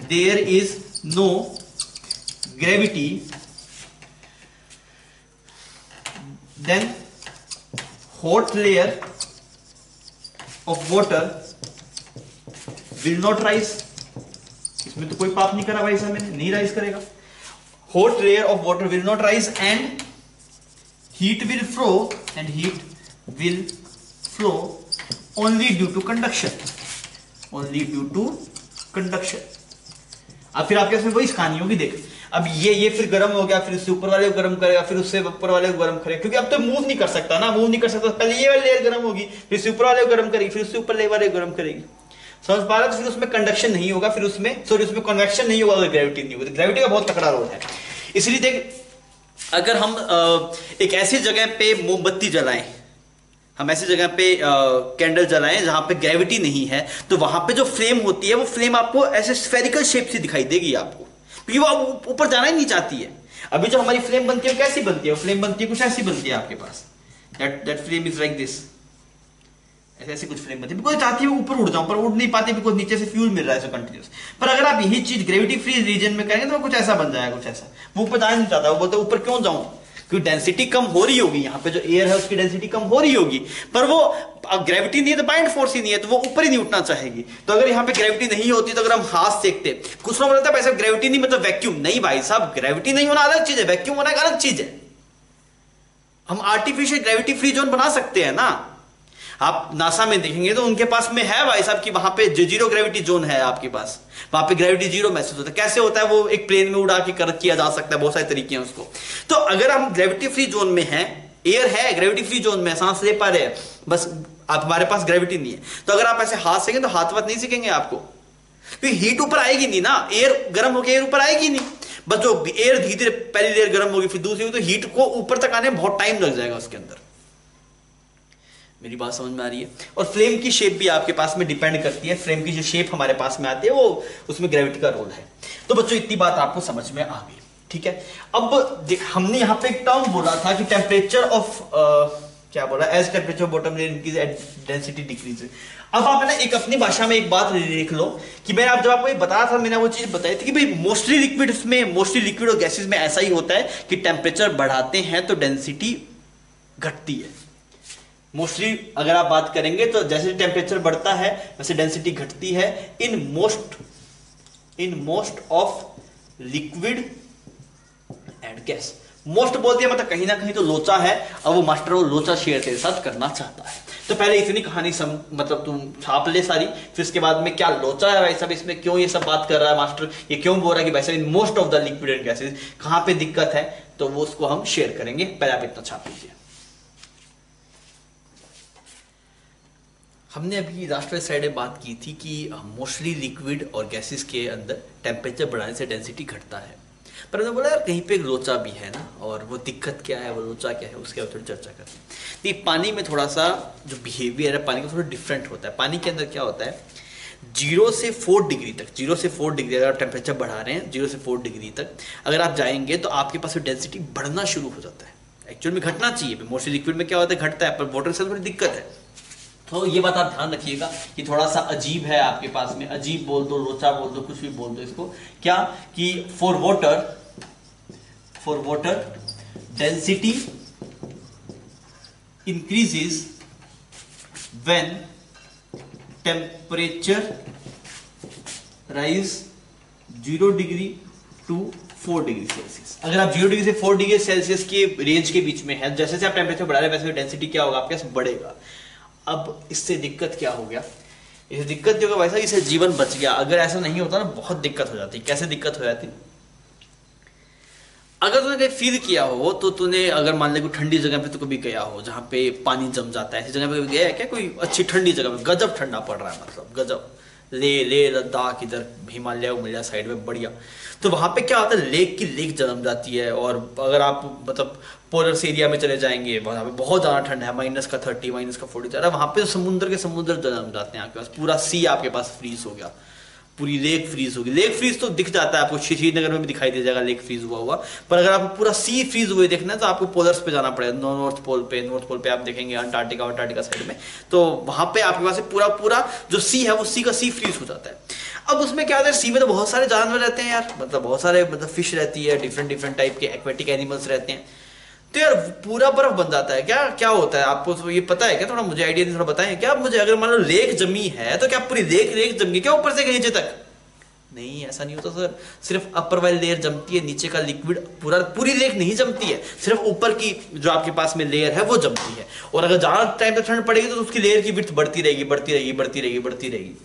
there is no gravity then hot layer of water will not rise। इसमें तो कोई पाप नहीं करा भाई साहब मैंने, नहीं राइज करेगा। hot layer of water will not rise and heat will flow only due to conduction। अब फिर आपके वही कहानी होगी, देख अब ये फिर गर्म हो गया, फिर उससे ऊपर वाले को गर्म करेगा, फिर उससे ऊपर वाले को गर्म करेगा, क्योंकि अब तो मूव नहीं कर सकता ना, मूव नहीं कर सकता। पहले ये वाली लेयर गर्म होगी, फिर उससे ऊपर वाले को गर्म करेगी, फिर उससे ऊपर लेयर वाले को गर्म करेगी। समझ पा रहे हो। तो फिर उसमें कंडक्शन नहीं होगा, फिर उसमें उसमें कन्वेक्शन नहीं होगा, अगर ग्रेविटी नहीं होगी। ग्रेविटी का बहुत तकड़ा रोल है। इसलिए देख, अगर हम एक ऐसी जगह पे मोमबत्ती जलाएं, हम ऐसी जगह पे कैंडल जलाएं जहां पे ग्रेविटी नहीं है, तो वहां पे जो फ्लेम होती है वो फ्लेम आपको ऐसे स्फेरिकल शेप से दिखाई देगी आपको, क्योंकि वो ऊपर जाना ही नहीं चाहती है। अभी जो हमारी फ्लेम बनती है वो कैसी बनती है, फ्लेम बनती है कुछ ऐसी बनती है आपके पास, that flame is like this, ऐसी कुछ फ्लेम बनती है। बिकॉज चाहती है ऊपर उड़ जाऊं, पर उड़ नहीं पाती बिकॉज नीचे से फ्यूल मिल रहा है कंटिन्यूस। पर अगर आप यही चीज ग्रेविटी फ्री रीजन में करेंगे तो कुछ ऐसा बन जाएगा, कुछ ऐसा। वो ऊपर जाना नहीं चाहता, वो बोलते ऊपर क्यों जाऊं, क्योंकि डेंसिटी कम हो रही होगी, यहाँ पे जो एयर है उसकी डेंसिटी कम हो रही होगी, पर वो ग्रेविटी नहीं है तो बाइंड फोर्स ही नहीं है, तो वो ऊपर ही नहीं उठना चाहेगी। तो अगर यहाँ पे ग्रेविटी नहीं होती तो अगर हम हाथ सेकते, कुछ लोग बोलते हैं भाई साहब ग्रेविटी नहीं मतलब वैक्यूम, नहीं भाई साहब, ग्रेविटी नहीं होना अलग चीज है, वैक्यूम होना एक अलग चीज है। हम आर्टिफिशियल ग्रेविटी फ्री जोन बना सकते हैं ना। आप नासा में देखेंगे तो उनके पास में है भाई साहब कि वहां पे जीरो ग्रेविटी जोन है आपके पास, वहां पे ग्रेविटी जीरो महसूस होता है। कैसे होता है, वो एक प्लेन में उड़ा के किया जा सकता है, बहुत सारे तरीके हैं उसको। तो अगर हम ग्रेविटी फ्री जोन में हैं, एयर है ग्रेविटी फ्री जोन में, सांस ले पा रहे हैं, बस आप हमारे पास ग्रेविटी नहीं है, तो अगर आप ऐसे हाथ सेकेंगे तो हाथ वाथ नहीं सीखेंगे आपको, क्योंकि हीट ऊपर आएगी नहीं ना, एयर गर्म होकर एयर ऊपर आएगी नहीं। बस जो एयर धीरे धीरे पहली लेयर गर्म होगी फिर दूसरी होगी, तो हीट को ऊपर तक आने में बहुत टाइम लग जाएगा उसके अंदर। मेरी बात समझ में आ रही है। और फ्लेम की शेप भी आपके पास में डिपेंड करती है, फ्लेम की जो शेप हमारे पास में आती है वो उसमें ग्रेविटी का रोल है। तो बच्चों इतनी बात आपको समझ में आ गई, ठीक है। अब हमने यहाँ पे एक टर्म बोला था कि टेम्परेचर ऑफ क्या बोला, as temperature bottom layer increase at density decrease. अब आप ना एक अपनी भाषा में एक बात लिख लो कि मैं आप जब आपको ये बताया था, मैंने वो चीज बताई थी कि भाई मोस्टली लिक्विड और गैसेस में ऐसा ही होता है कि टेम्परेचर बढ़ाते हैं तो डेंसिटी घटती है। मोस्टली अगर आप बात करेंगे तो जैसे टेम्परेचर बढ़ता है वैसे डेंसिटी घटती है in most of liquid and gas. Most बोल दिया मतलब कहीं ना कहीं तो लोचा है, और वो मास्टर वो लोचा शेयर तेरे साथ करना चाहता है। तो पहले इतनी कहानी मतलब तुम छाप ले सारी, फिर उसके बाद में क्या लोचा है भाई साहब इसमें, क्यों ये सब बात कर रहा है मास्टर, ये क्यों बोल रहा है कि भाई साहब in most of the liquid and gases कहां पे दिक्कत है, तो वो उसको हम शेयर करेंगे। पहले आप इतना छाप लीजिए। हमने अभी लास्ट वाली स्लाइड में बात की थी कि मोस्टली लिक्विड और गैसेस के अंदर टेम्परेचर बढ़ाने से डेंसिटी घटता है, पर मैंने बोला यार कहीं पे एक लोचा भी है ना, और वो दिक्कत क्या है, वो लोचा क्या है, उसके ऊपर थोड़ी चर्चा करते हैं। देखिए पानी में थोड़ा सा जो बिहेवियर है पानी का थोड़ा डिफरेंट होता है। पानी के अंदर क्या होता है, 0 से 4 डिग्री तक, 0 से 4 डिग्री अगर आप टेम्परेचर बढ़ा रहे हैं 0 से 4 डिग्री तक अगर आप जाएंगे तो आपके पास डेंसिटी बढ़ना शुरू हो जाता है। एक्चुअल में घटना चाहिए, मोस्टली लिक्विड में क्या होता है घटता है, पर वाटर से थोड़ी दिक्कत है। तो ये बात आप ध्यान रखिएगा कि थोड़ा सा अजीब है आपके पास में, अजीब बोल दो, लोचा बोल दो, कुछ भी बोल दो इसको, क्या कि for water density increases when temperature rise 0 degree to 4 degree Celsius. अगर आप 0 डिग्री से 4 डिग्री सेल्सियस के रेंज के बीच में है, जैसे आप टेम्परेचर बढ़ा रहे हैं वैसे डेंसिटी क्या होगा आपके पास बढ़ेगा। अब इससे दिक्कत क्या हो गया, इससे दिक्कत जो वैसा इससे जीवन बच गया। अगर ऐसा नहीं होता ना बहुत दिक्कत हो जाती। कैसे दिक्कत हो जाती, अगर तूने कहीं फील किया हो तो तूने अगर मान ले कोई ठंडी जगह पे तो कभी गया हो जहाँ पे पानी जम जाता है, ऐसी जगह पे कभी गया है क्या, कोई अच्छी ठंडी जगह पे, गजब ठंडा पड़ रहा है, मतलब गजब, ले लद्दाख इधर हिमालय साइड में बढ़िया, तो वहां पे क्या होता है लेक की लेक जम जाती है। और अगर आप मतलब पोलर्स एरिया में चले जाएंगे वहां पे बहुत ज्यादा ठंड है, -30 -40, वहां पे समुद्र के समुद्र जम जाते हैं आपके पास, पूरा सी आपके पास फ्रीज हो गया, पूरी लेक फ्रीज होगी। लेक फ्रीज तो दिख जाता है आपको, श्रीनगर में भी दिखाई दे जाएगा लेक फ्रीज हुआ, पर अगर आपको पूरा सी फ्रीज हुए देखना है तो आपको पोलर्स पे जाना पड़ेगा। नॉर्थ पोल पे आप देखेंगे अंटार्कटिका साइड में, तो वहां पे आपके पास पूरा जो सी है वो सी का सी फ्रीज हो जाता है। अब उसमें क्या होता है, सी में तो बहुत सारे जानवर रहते हैं यार, मतलब बहुत सारे मतलब फिश रहती है, डिफरेंट टाइप के एक्वेटिक एनिमल्स रहते हैं, तो यार पूरा बर्फ बन जाता है। क्या क्या होता है आपको तो ये पता है क्या, थोड़ा मुझे आइडिया थोड़ा बताएं क्या आप मुझे। अगर मान लो लेक जमी है तो क्या पूरी लेक जम गई क्या ऊपर से नीचे तक? नहीं, ऐसा नहीं होता सर, सिर्फ अपर वाली लेयर जमती है, नीचे का लिक्विड पूरी लेक नहीं जमती है, सिर्फ ऊपर की जो आपके पास में लेयर है वो जमती है। और अगर ज्यादा टाइम तक ठंड पड़ेगी तो उसकी लेयर की विड्थ बढ़ती रहेगी,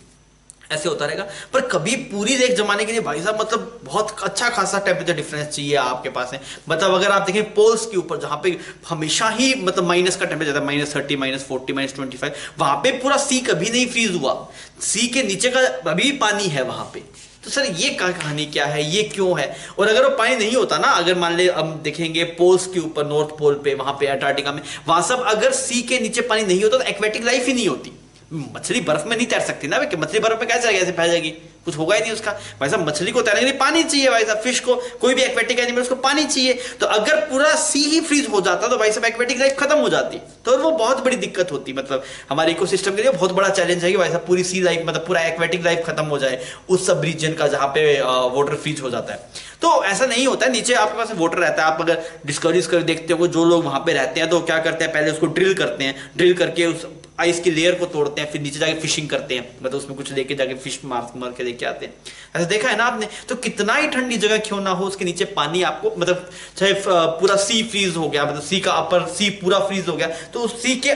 ऐसे होता रहेगा। पर कभी पूरी लेक जमाने के लिए भाई साहब मतलब बहुत अच्छा खासा टेम्परेचर डिफरेंस चाहिए आपके पास है। मतलब अगर आप देखें पोल्स के ऊपर जहां पे हमेशा ही मतलब माइनस का टेम्परेचर है, -30 -40 -25, वहां पे पूरा सी कभी नहीं फ्रीज हुआ, सी के नीचे का अभी पानी है वहां पे। तो सर ये कहानी क्या है, ये क्यों है? और अगर वो पानी नहीं होता ना, अगर मान ले हम देखेंगे पोल्स के ऊपर, नॉर्थ पोल पे, वहां पे अंटार्कटिका में, वहां सब अगर सी के नीचे पानी नहीं होता तो एक्वेटिक लाइफ ही नहीं होती। मछली बर्फ में नहीं तैर सकती ना भाई, मछली बर्फ में कैसे जाएगी, ऐसे फैल जाएगी, कुछ होगा ही नहीं उसका। भाई साहब मछली को तैरने के लिए पानी चाहिए भाई साहब, फिश को, कोई भी एक्वेटिक एनिमल उसको पानी चाहिए। तो अगर पूरा सी ही फ्रीज हो जाता तो भाई साहब एक्वेटिक लाइफ खत्म हो जाती, तो वो बहुत बड़ी दिक्कत होती। मतलब हमारे इकोसिस्टम के लिए बहुत बड़ा चैलेंज है कि भाई साहब पूरी सी लाइफ मतलब पूरा एक्वेटिक लाइफ खत्म हो जाए उस सब रीजन का जहां पे वाटर फ्रीज हो जाता है। तो ऐसा नहीं होता है, नीचे आपके पास वाटर रहता है। आप अगर डिस्कवरीज कर देखते हो जो लोग वहां पे रहते हैं तो क्या करते हैं, पहले उसको ड्रिल करते हैं, ड्रिल करके उस आइस की लेयर को तोड़ते हैं, फिर नीचे जाके फिशिंग करते हैं, मतलब उसमें कुछ लेके जाके फिश मार के लेके आते हैं। ऐसा देखा है ना आपने? तो कितना ही ठंडी जगह क्यों ना हो, उसके नीचे पानी आपको मतलब चाहे पूरा सी फ्रीज हो गया, मतलब सी का अपर सी पूरा फ्रीज हो गया, तो उस सी के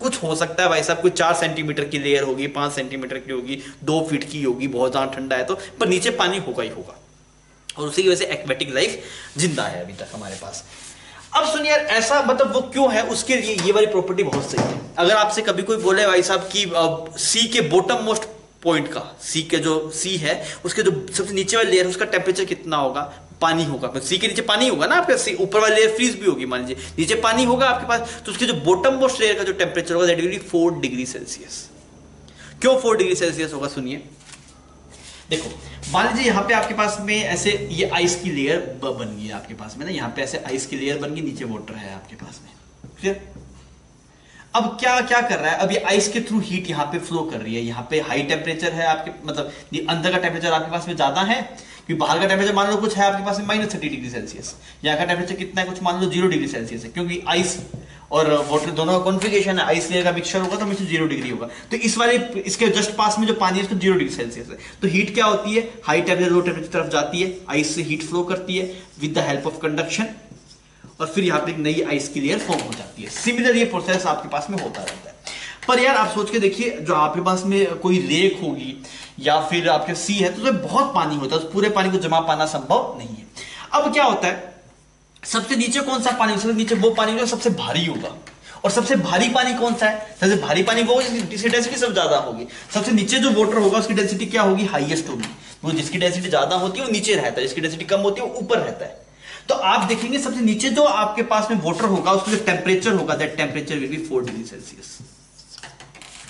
कुछ हो सकता है भाई साहब, कोई 4 सेंटीमीटर की लेयर होगी, 5 सेंटीमीटर की होगी, 2 फीट की होगी, बहुत ज्यादा ठंडा है तो, पर नीचे पानी होगा ही होगा। और उसी की वजह से एक्वेटिक लाइफ जिंदा है अभी तक हमारे पास। अब सुनिए यार, ऐसा मतलब वो क्यों है, उसके लिए ये वाली प्रॉपर्टी बहुत सही है। अगर आपसे कभी कोई बोले भाई साहब कि सी के बॉटम मोस्ट पॉइंट का, सी के जो सी है उसके जो सबसे नीचे वाली लेयर उसका टेम्परेचर कितना होगा, पानी होगा, सी के नीचे पानी होगा ना आपके, ऊपर वाली लेयर फ्रीज भी होगी, मान लीजिए नीचे पानी होगा आपके पास, तो उसके जो बॉटम मोस्ट लेयर का जो टेम्परेचर होगा that will be 4 degree Celsius. क्यों 4 डिग्री सेल्सियस होगा सुनिए। देखो मान लीजिए यहाँ पे आपके पास में ऐसे ये आइस की लेयर बन गई आपके पास में ना, यहाँ पे ऐसे आइस की लेयर बन गई, नीचे वाटर है आपके पास में, क्लियर। अब क्या क्या कर रहा है, अब ये आइस के थ्रू हीट यहाँ पे फ्लो कर रही है, यहाँ पे हाई टेम्परेचर है आपके, मतलब अंदर का टेम्परेचर आपके पास में ज्यादा है, क्योंकि बाहर का टेम्परेचर मान लो कुछ है आपके पास में -30 डिग्री सेल्सियस, यहाँ का टेम्परेचर कितना है, कुछ मान लो 0 डिग्री सेल्सियस है, क्योंकि आइस और वाटर दोनों का कॉन्फिगरेशन है, आइस लेयर का मिक्सचर होगा तो हमेशा 0 डिग्री होगा। तो इस वाले इसके जस्ट पास में जो पानी है इसको 0 डिग्री सेल्सियस है, तो हीट क्या होती है, हाई टेम्परेचर लो टेम्परेचर तरफ जाती है, आइस से हीट फ्लो करती है with the help of conduction, और फिर यहाँ पे एक नई आइस की लेयर फॉर्म हो जाती है। सिमिलर ये प्रोसेस आपके पास में होता रहता है। पर यार आप सोच के देखिए, जो आपके पास में कोई लेक होगी या फिर आपके सी है, तो उसमें बहुत पानी होता है, उस पूरे पानी को जमा पाना संभव नहीं है। अब क्या होता है, सबसे नीचे कौन सा पानी, सबसे नीचे वो पानी जो सबसे भारी होगा, और सबसे भारी पानी कौन सा है, सबसे भारी पानी वो जिसकी डेंसिटी सबसे ज्यादा होगी। सबसे नीचे जो वाटर होगा उसकी डेंसिटी क्या होगी, हाईएस्ट होगी। वो जिसकी डेंसिटी ज्यादा होती है वो नीचे रहता है, जिसकी डेंसिटी कम होती है वो ऊपर रहता है। तो आप देखेंगे सबसे नीचे जो आपके पास में वाटर होगा उसका जो टेम्परेचर होगा, that temperature will be 4 degree Celsius.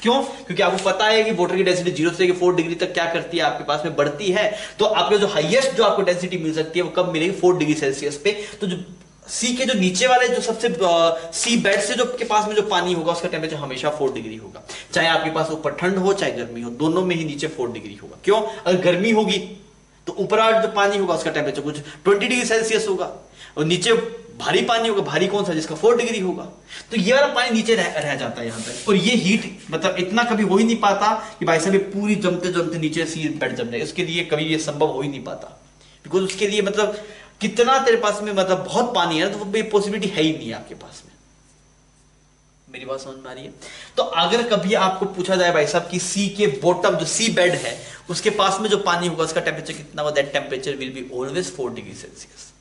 क्यों? क्योंकि आपको पता है कि वाटर की डेंसिटी 0 से 4 डिग्री तक क्या करती है, आपके पास में बढ़ती है। तो आपको जो हाईएस्ट जो आपको डेंसिटी मिल सकती है वो कब मिलेगी, 4 डिग्री सेल्सियस पे। तो जो सी के जो नीचे वाले जो सबसे सी बेड से जो के पास में जो पानी होगा उसका टेम्परेचर हमेशा 4 डिग्री होगा। चाहे आपके पास ऊपर ठंड हो चाहे गर्मी हो, दोनों में ही नीचे 4 डिग्री होगा। क्यों? अगर गर्मी होगी तो ऊपर जो पानी होगा उसका टेम्परेचर कुछ 20 डिग्री सेल्सियस होगा, और नीचे भारी पानी होगा, भारी कौन सा, जिसका 4 डिग्री होगा। तो ये वाला पानी नीचे रह जाता है यहां तक, और ये हीट मतलब इतना कभी हो ही नहीं पाता कि भाई साहब पूरी जमते जमते नीचे सी बेड जम जाए। उसके लिए कभी ये संभव हो ही नहीं पाता, बिकॉज उसके लिए मतलब कितना तेरे पास में मतलब बहुत पानी है, तो वो पॉसिबिलिटी है ही नहीं आपके पास में। मेरी बात समझ में आ रही है? तो अगर कभी आपको पूछा जाए भाई साहब कि सी के बॉटम जो सी बेड है उसके पास में जो पानी होगा उसका टेम्परेचर कितना होगा, that temperature will be always 4 degree Celsius.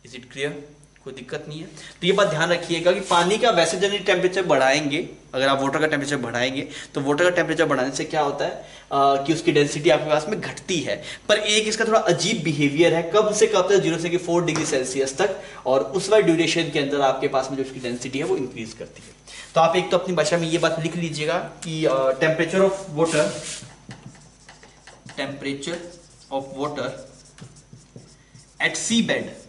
Is it clear? कोई दिक्कत नहीं है। तो ये बात ध्यान रखिएगा कि पानी का वैसे जनरली टेम्परेचर बढ़ाएंगे, अगर आप वाटर का टेम्परेचर बढ़ाएंगे तो वाटर का टेम्परेचर बढ़ाने से क्या होता है कि उसकी डेंसिटी आपके पास में घटती है। पर एक इसका थोड़ा अजीब बिहेवियर है, कब से कब तक, 0 से 4 डिग्री सेल्सियस तक, और उस वाले ड्यूरेशन के अंदर आपके पास में जो उसकी डेंसिटी है वो इंक्रीज करती है। तो आप एक तो अपनी भाषा में ये बात लिख लीजिएगा कि temperature of water, temperature of water at sea bed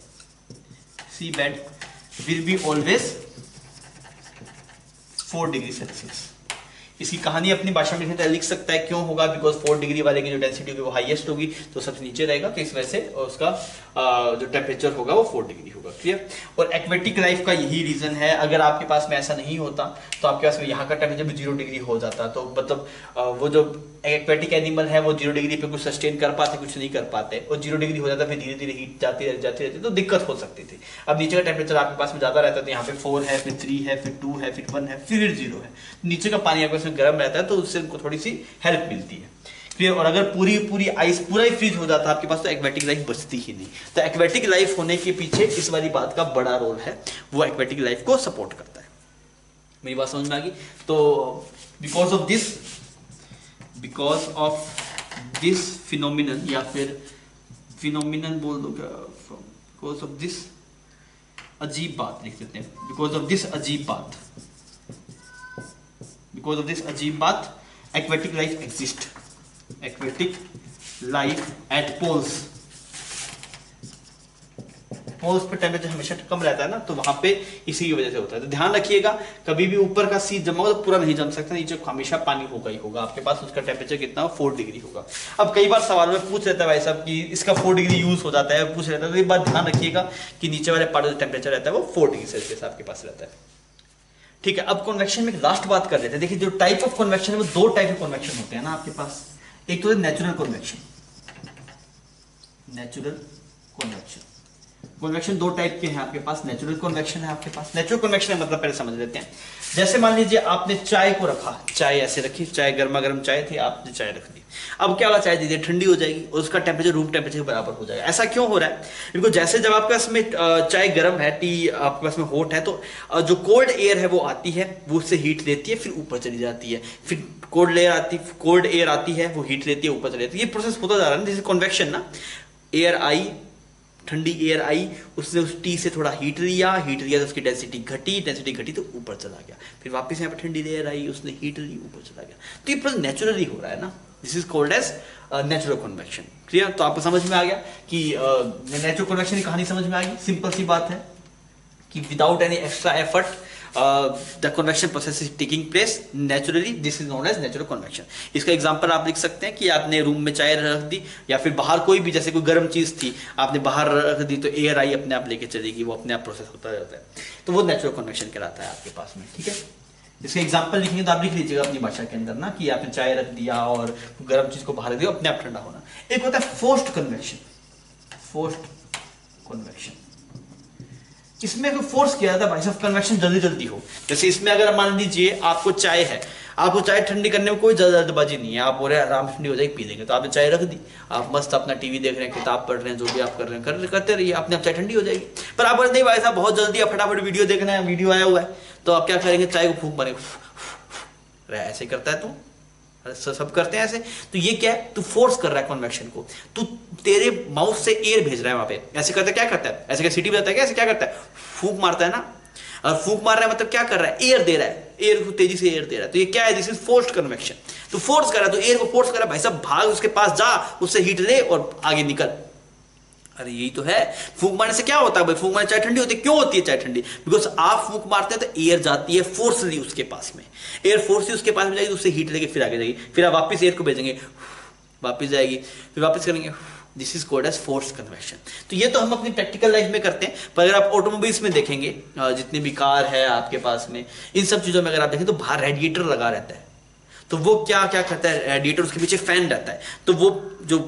will be always 4 degree Celsius. इसकी कहानी अपनी भाषा में लिख सकता है, क्यों होगा, बिकॉज 4 डिग्री वाले की जो डेंसिटी होगी वो हाईएस्ट होगी, तो सबसे नीचे रहेगा, तो इस वजह से उसका जो टेम्परेचर होगा वो 4 डिग्री होगा। क्लियर? और एक्वेटिक लाइफ का यही रीजन है, अगर आपके पास में ऐसा नहीं होता तो आपके पास में यहाँ का टेम्परेचर भी 0 डिग्री हो जाता। तो मतलब वो जो एक्वेटिक एनिमल है वो 0 डिग्री पे कुछ सस्टेन कर पाते, कुछ नहीं कर पाते, और 0 डिग्री हो जाता, फिर धीरे धीरे हीट जाती रहती, तो दिक्कत हो सकती थी। अब नीचे का टेम्परेचर आपके पास में ज्यादा रहता है, तो यहाँ पे 4 है, फिर 3 है, फिर 2 है, फिर 1 है, फिर 0 है। नीचे का पानी आपके पास में गर्म रहता है, तो उससे उनको थोड़ी सी हेल्प मिलती है। क्लियर? और अगर पूरी आइस पूरा ही फ्रीज हो जाता है आपके पास, तो एक्वेटिक लाइफ बचती ही नहीं। तो एक्वेटिक लाइफ होने के पीछे इस वाली बात का बड़ा रोल है, वो एक्वेटिक लाइफ को सपोर्ट करता है। मेरी बात समझ में आ गई? तो बिकॉज ऑफ दिस फिनोमिनन, या फिर फिनोमिनन बोल दो क्या, बिकॉज ऑफ दिस अजीब बात लिख देते हैं, बिकॉज ऑफ दिस अजीब बात, because of this अजीब बात, aquatic life exist, aquatic life at poles पे टेम्परेचर हमेशा कम रहता है ना, तो वहां पे इसी की वजह से होता है। तो ध्यान रखिएगा, कभी भी ऊपर का सी जमा हो तो पूरा नहीं जम सकता, नीचे हमेशा पानी होगा ही होगा आपके पास, उसका टेम्परेचर कितना, 4 डिग्री होगा। अब कई बार सवाल में पूछ लेता है भाई साहब कि इसका 4 डिग्री यूज हो जाता है, पूछ लेता है, तो एक बात ध्यान रखिएगा कि नीचे वाले पार्ट का टेम्परेचर रहता है वो 4 डिग्री सेल्सियस आपके पास रहता है। ठीक है? अब कन्वेक्शन में लास्ट बात कर लेते हैं। देखिए जो टाइप ऑफ कन्वेक्शन है वो 2 टाइप ऑफ कन्वेक्शन होते हैं ना आपके पास। एक तो है natural convection, natural convection. Convection 2 type के हैं आपके पास, नेचुरल कन्वेक्शन है आपके पास। नेचुरल कन्वेक्शन मतलब पहले समझ लेते हैं। जैसे मान लीजिए आपने चाय को रखा, चाय ऐसे रखी, चाय गर्मा गर्म चाय थी, आपने चाय रख दी। अब क्या होगा, चाय धीरे ठंडी हो जाएगी और उसका टेम्परेचर रूम टेम्परेचर के बराबर हो जाएगा। ऐसा क्यों हो रहा है? बिकॉज जैसे जब आपके पास में चाय गर्म है, टी आपके पास में हॉट है, तो जो कोल्ड एयर है वो आती है, वो उससे हीट लेती है, फिर ऊपर चली जाती है, फिर कोल्ड एयर आती है, वो हीट लेती है, ऊपर चली जाती है। ये प्रोसेस होता जा रहा है, जैसे कन्वेक्शन ना, एयर आई, ठंडी एयर आई, उसने उस टी से थोड़ा हीट लिया तो उसकी डेंसिटी घटी तो ऊपर चला गया, फिर वापस यहाँ पे ठंडी एयर आई, उसने हीट ली, ऊपर चला गया। तो ये प्रोसेस नेचुरली हो रहा है ना, this is called as natural convection. Clear? तो आपको समझ में आ गया कि नेचुरल कन्वेक्शन की कहानी समझ में आ गई। सिंपल सी बात है कि without any extra effort the convection process is taking place naturally, this is known as natural convection। इसका एग्जांपल आप लिख सकते हैं कि आपने रूम में चाय रख दी, या फिर बाहर कोई भी, जैसे कोई गर्म चीज थी आपने बाहर रख दी, तो एयर आई अपने आप लेके चलेगी, वो अपने आप प्रोसेस होता रहता है, तो वो नेचुरल कन्वेक्शन कहलाता है आपके पास में। ठीक है? इसका एग्जांपल लिखेंगे तो आप लिख लीजिएगा अपनी भाषा के अंदर ना, कि आपने चाय रख दिया और गर्म चीज को बाहर रख दिया, अपने आप ठंडा होना। एक होता है फोर्स्ड कन्वेक्शन, फोर्स्ड कन्वेक्शन। इसमें कोई फोर्स किया जाता है भाई साहब कन्वेक्शन जल्दी जल्दी हो। जैसे इसमें अगर मान लीजिए आपको चाय है, आपको चाय ठंडी करने में कोई ज्यादा जल्दबाजी नहीं है, आप बोल रहे हैं आराम से ठंडी हो जाएगी पी लेंगे, तो आपने चाय रख दी, आप मस्त अपना टीवी देख रहे हैं, किताब पढ़ रहे हैं, जो भी आप कर रहे हैं करते रहिए, अपने आप चाय ठंडी हो जाएगी। पर आप बोले नहीं भाई साहब बहुत जल्दी है, फटाफट वीडियो देखना है, वीडियो आया हुआ है, तो आप क्या करेंगे, चाय को फूंक मारेंगे, ऐसे करता है तू, सब करते हैं ऐसे। तो ये क्या है, तू फोर्स कर रहा है कन्वेक्शन को, तू तेरे माउथ से एयर भेज रहा है वहां पे। ऐसे करता है, क्या करता है, ऐसे क्या सिटी बजाता है क्या, ऐसे क्या करता है, फूंक मारता है ना। और फूंक मार रहा है मतलब क्या कर रहा है, एयर दे रहा है, एयर को तेजी से एयर दे रहा है। तो ये क्या है, दिस इज फोर्स्ड कन्वेक्शन। तो फोर्स कर रहा है, तो एयर को फोर्स कर रहा है, भाई साहब भाग उसके पास जा, उससे हीट ले और आगे निकल। अरे यही तो है, फूंक मारने से क्या होता है भाई, फूंक मारने चाय ठंडी होती है, क्यों होती है चाय ठंडी, बिकॉज आप फूंक मारते हैं तो एयर जाती है फोर्सली उसके पास में, एयर फोर्सली उसके पास में जाएगी, उससे हीट लेके फिर आगे जाएगी, फिर आप वापस एयर को भेजेंगे, वापस जाएगी, फिर वापस करेंगे, this is called as force convection. तो ये तो हम अपनी प्रैक्टिकल लाइफ में करते हैं, पर अगर आप ऑटोमोबाइल्स में देखेंगे, जितनी भी कार है आपके पास में, इन सब चीजों में अगर आप देखें तो बाहर रेडिएटर लगा रहता है। तो वो क्या क्या करता है, रेडिएटर उसके पीछे फैन रहता है, तो वो जो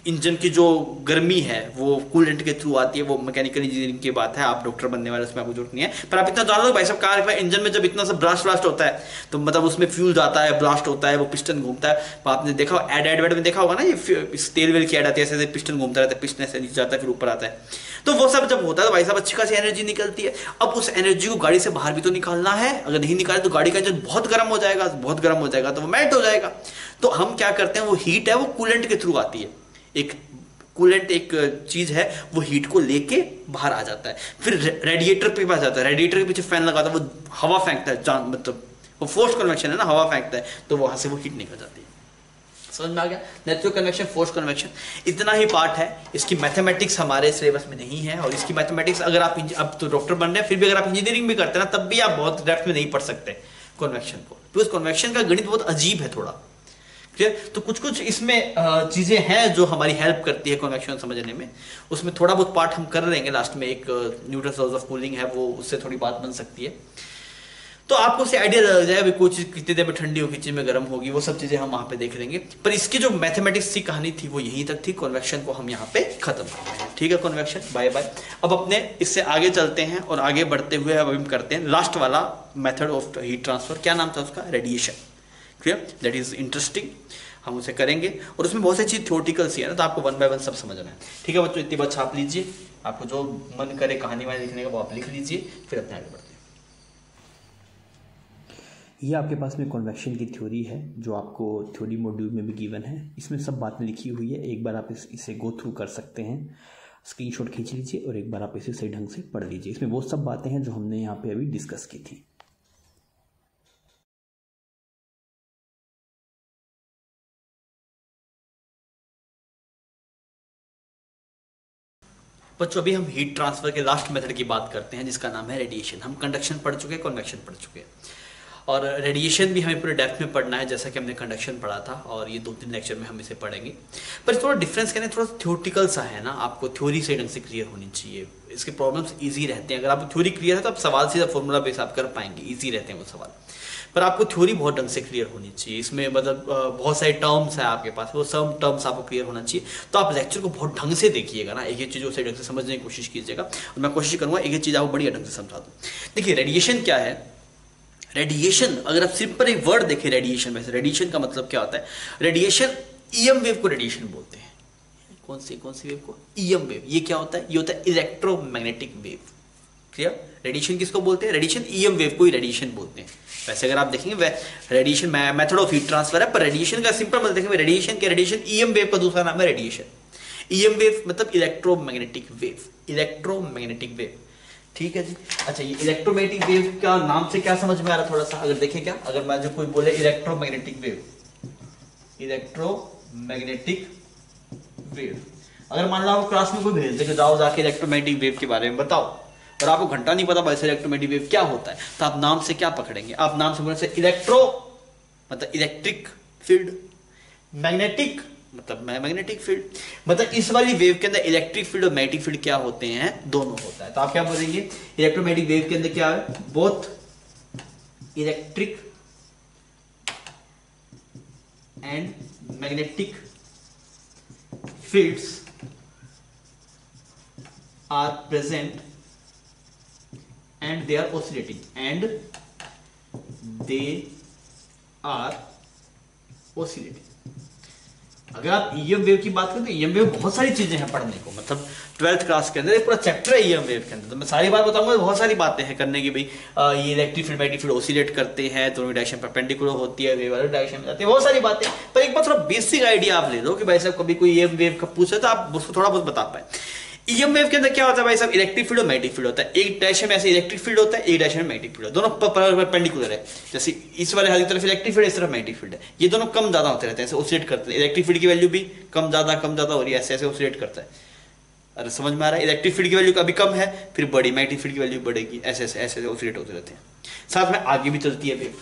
इंजन की जो गर्मी है वो कूलेंट के थ्रू आती है। वो मैकेनिकल इंजीनियरिंग की बात है, आप डॉक्टर बनने वाले, उसमें आपको जरूरत नहीं है, पर आप इतना जान लो भाई साहब, कार का इंजन में जब इतना सा ब्लास्ट होता है, तो मतलब उसमें फ्यूल जाता है, ब्लास्ट होता है, वो पिस्टन घूमता है। आपने देखा एड में देखा होगा ना, ये तेल वेल की ऐड आती है, ऐसे पिस्टन घूमता रहता है, पिस्टन ऐसे नीचे जाता है फिर ऊपर आता है। तो वो सब जब होता है तो भाई साहब अच्छी खासी एनर्जी निकलती है। अब उस एनर्जी को गाड़ी से बाहर भी तो निकालना है, अगर नहीं निकाले तो गाड़ी का इंजन बहुत गर्म हो जाएगा, बहुत गर्म हो जाएगा तो वो मेल्ट हो जाएगा। तो हम क्या करते हैं, वो हीट है वो कूलेंट के थ्रू आती है, एक कूलेंट एक चीज है, वो हीट को लेके बाहर आ जाता है, फिर रेडिएटर पे पास जाता है, रेडिएटर के पीछे फैन लगाता है, वो हवा फेंकता है, मतलब वो फोर्स कन्वेक्शन है ना, हवा फेंकता है, तो वहां से वो हीट निकल जाती है। समझ में आ गया, नेचुरल कन्वेक्शन, फोर्स कन्वेक्शन, इतना ही पार्ट है। इसकी मैथमेटिक्स हमारे सिलेबस में नहीं है, और इसकी मैथमेटिक्स अगर आप अब तो डॉक्टर बन रहे हैं, फिर भी अगर आप इंजीनियरिंग भी करते हैं ना, तब भी आप बहुत डेप्थ में नहीं पढ़ सकते कन्वेक्शन को, बिकॉज कन्वेक्शन का गणित बहुत अजीब है थोड़ा। तो कुछ कुछ इसमें चीजें हैं जो हमारी हेल्प करती है कन्वेक्शन समझने में, उसमें थोड़ा बहुत पार्ट हम कर लेंगे लास्ट में। एक न्यूटन्स लॉज ऑफ कूलिंग है, वो उससे थोड़ी बात बन सकती है, तो आपको से आइडिया लग जाएगा कोई चीज कितनी देर में ठंडी होगी, कितनी में गर्म होगी, वो सब चीजें हम वहां पे देख लेंगे। पर इसकी जो मैथमेटिक्स की कहानी थी वो यहीं तक थी, कन्वेक्शन को हम यहाँ पे खत्म कर रहे हैं। ठीक है कन्वेक्शन, बाय बाय। अब अपने इससे आगे चलते हैं, और आगे बढ़ते हुए अब हम करते हैं लास्ट वाला मेथड ऑफ हीट ट्रांसफर, क्या नाम था उसका, radiation. Clear, that is interesting, हम उसे करेंगे, और उसमें बहुत सी चीज थ्योरेटिकल सी है ना, तो आपको वन बाय वन सब समझना है। ठीक है बच्चों, इतनी बात छाप लीजिए, आपको जो मन करे कहानी वाली लिखने का वो आप लिख लीजिए, फिर अपने आगे बढ़ते हैं। ये आपके पास में कन्वेक्शन की थ्योरी है, जो आपको थ्योरी मॉड्यूल में भी गिवन है, इसमें सब बातें लिखी हुई है। एक बार आप इसे गो थ्रू कर सकते हैं, स्क्रीनशॉट खींच लीजिए, और एक बार आप इसे सही ढंग से पढ़ लीजिए। इसमें वो सब बातें हैं जो हमने यहाँ पे अभी डिस्कस की थी। बच्चों अभी हम हीट ट्रांसफर के लास्ट मेथड की बात करते हैं, जिसका नाम है रेडिएशन। हम कंडक्शन पढ़ चुके हैं, कन्वेक्शन पढ़ चुके हैं, और रेडिएशन भी हमें पूरे डेप्थ में पढ़ना है, जैसा कि हमने कंडक्शन पढ़ा था, और ये 2-3 लेक्चर में हम इसे पढ़ेंगे। पर थोड़ा डिफरेंस कहने थोड़ा थ्योरेटिकल सा है ना, आपको थ्योरी से ढंग से क्लियर होनी चाहिए। इसके प्रॉब्लम्स ईजी रहते हैं, अगर आपको थ्योरी क्लियर है तो आप सवाल सीधा फॉर्मूला बेस आप कर पाएंगे, ईजी रहते हैं वो सवाल। पर आपको थ्योरी बहुत ढंग से क्लियर होनी चाहिए, इसमें मतलब बहुत सारे टर्म्स है आपके पास, वो सब टर्म्स आपको क्लियर होना चाहिए। तो आप लेक्चर को बहुत ढंग से देखिएगा ना, एक एक चीज़ उसे ढंग से समझने की कोशिश कीजिएगा, और मैं कोशिश करूंगा एक एक चीज़ आपको बढ़िया ढंग से समझा दूँ। देखिए रेडिएशन क्या है, रेडिएशन अगर आप सिंपल एक वर्ड देखें रेडिएशन, वैसे रेडिएशन का मतलब क्या होता है, रेडिएशन ईएम वेव को रेडिएशन बोलते हैं। कौन सी वेव को, ईएम वेव। ये क्या होता है, ये होता है इलेक्ट्रोमैग्नेटिक वेव। क्लियर, रेडिएशन किसको बोलते हैं, रेडिएशन ईएम वेव को ही रेडिएशन बोलते हैं। वैसे अगर आप देखेंगे radiation method of heat transfer है, पर रेडिएशन का सिंपल मतलब देखेंगे रेडिएशन क्या, रेडिएशन ईएम वेव का दूसरा नाम है रेडिएशन। ईएम वेव मतलब इलेक्ट्रोमैग्नेटिक वेव, इलेक्ट्रोमैग्नेटिक वेव। ठीक है जी। अच्छा, ये इलेक्ट्रोमैग्नेटिक वेव का नाम से क्या समझ में आ रहा है थोड़ा सा, अगर देखें क्या, अगर मैं जो कोई बोले इलेक्ट्रोमैग्नेटिक वेव, इलेक्ट्रोमैग्नेटिक वेव, अगर मान लो आप क्लास में कोई भेज दे कि जाओ जाके इलेक्ट्रोमैग्नेटिक वेव के बारे में बताओ, और आपको घंटा नहीं पता वैसे इलेक्ट्रोमैग्नेटिक वेव क्या होता है, तो आप नाम से क्या पकड़ेंगे, आप नाम से बोलने से इलेक्ट्रो मतलब इलेक्ट्रिक फील्ड, मैग्नेटिक मतलब मैग्नेटिक फील्ड, मतलब इस वाली वेव के अंदर इलेक्ट्रिक फील्ड और मैग्नेटिक फील्ड क्या होते हैं, दोनों होता है। तो आप क्या बोलेंगे, इलेक्ट्रोमैग्नेटिक वेव के अंदर क्या है, both electric and magnetic fields are present and they are oscillating, and they are oscillating. अगर आप ईएम वेव की बात करें तो ईएम वेव बहुत सारी चीजें हैं पढ़ने को, मतलब 12th क्लास के अंदर एक पूरा चैप्टर है ईएम वेव के अंदर। तो मैं सारी बात बताऊंगा, बहुत सारी बातें हैं करने की भाई। ये electric field magnetic field oscillate करते हैं, दोनों डायरेक्शन परपेंडिकुलर होती है, वेव वाले डायरेक्शन में जाती है, बहुत सारी बातें। पर एक बार थोड़ा बेसिक आइडिया आप ले लो कि भाई साहब कभी कोई ईएम वेव का पूछे तो आप उसको थोड़ा बहुत बता पाए। ईएम वेव के अंदर क्या होता है भाई साहब, इलेक्ट्रिक फील्ड और मैग्नेटिक फील्ड होता है। एक डायरेक्शन में ऐसे इलेक्ट्रिक फील्ड होता है, एक डायरेक्शन में मैग्नेटिक फील्ड, दोनों परपेंडिकुलर है। जैसे इस वाले हाथ की तरफ इलेक्ट्रिक फील्ड, इस तरफ मैग्नेटिक फील्ड है, ये दोनों कम ज्यादा होते रहते हैं, ऐसे ऑसिलेट करते हैं। इलेक्ट्रिक फील्ड की वैल्यू भी कम ज्यादा हो रही है, ऐसे ऐसे ऑसिलेट करता है। अरे समझ में आ रहा है, इलेक्ट्रिक फील्ड की वैल्यू कभी कम है फिर बड़ी, मैग्नेटिक फील्ड की वैल्यू बढ़ेगी, ऐसे ऐसे ऐसे ऑसिलेट होते रहते हैं। साथ में आगे भी चलती है वेव।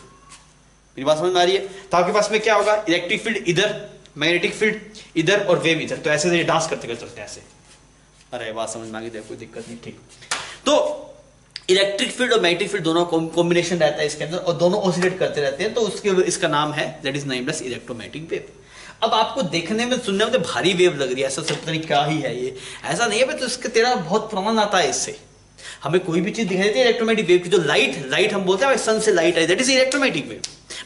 मेरी बात समझ में आ रही है? तो आपके पास में क्या होगा, इलेक्ट्रिक फील्ड इधर, मैग्नेटिक फील्ड इधर और वेव इधर, तो ऐसे डांस करते करते चलते हैं ऐसे। अरे बात समझ में आ गई, कोई दिक्कत नहीं, ठीक। तो इलेक्ट्रिक फील्ड और मैग्नेटिक फील्ड दोनों कॉम्बिनेशन रहता है इसके अंदर और दोनों ऑसिलेट करते रहते हैं, तो उसके इसका नाम है that is named electromagnetic wave. अब आपको देखने में सुनने में तो भारी वेव लग रही है, ऐसा सब तरीके क्या ही है ये, ऐसा नहीं है, तो इसका तेरा बहुत प्रमाण आता है इससे। हमें कोई भी चीज दिखाई देती है इलेक्ट्रोमैग्नेटिक वेव की, जो लाइट हम बोलते हैं सन से लाइट आई, that is electromagnetic wave.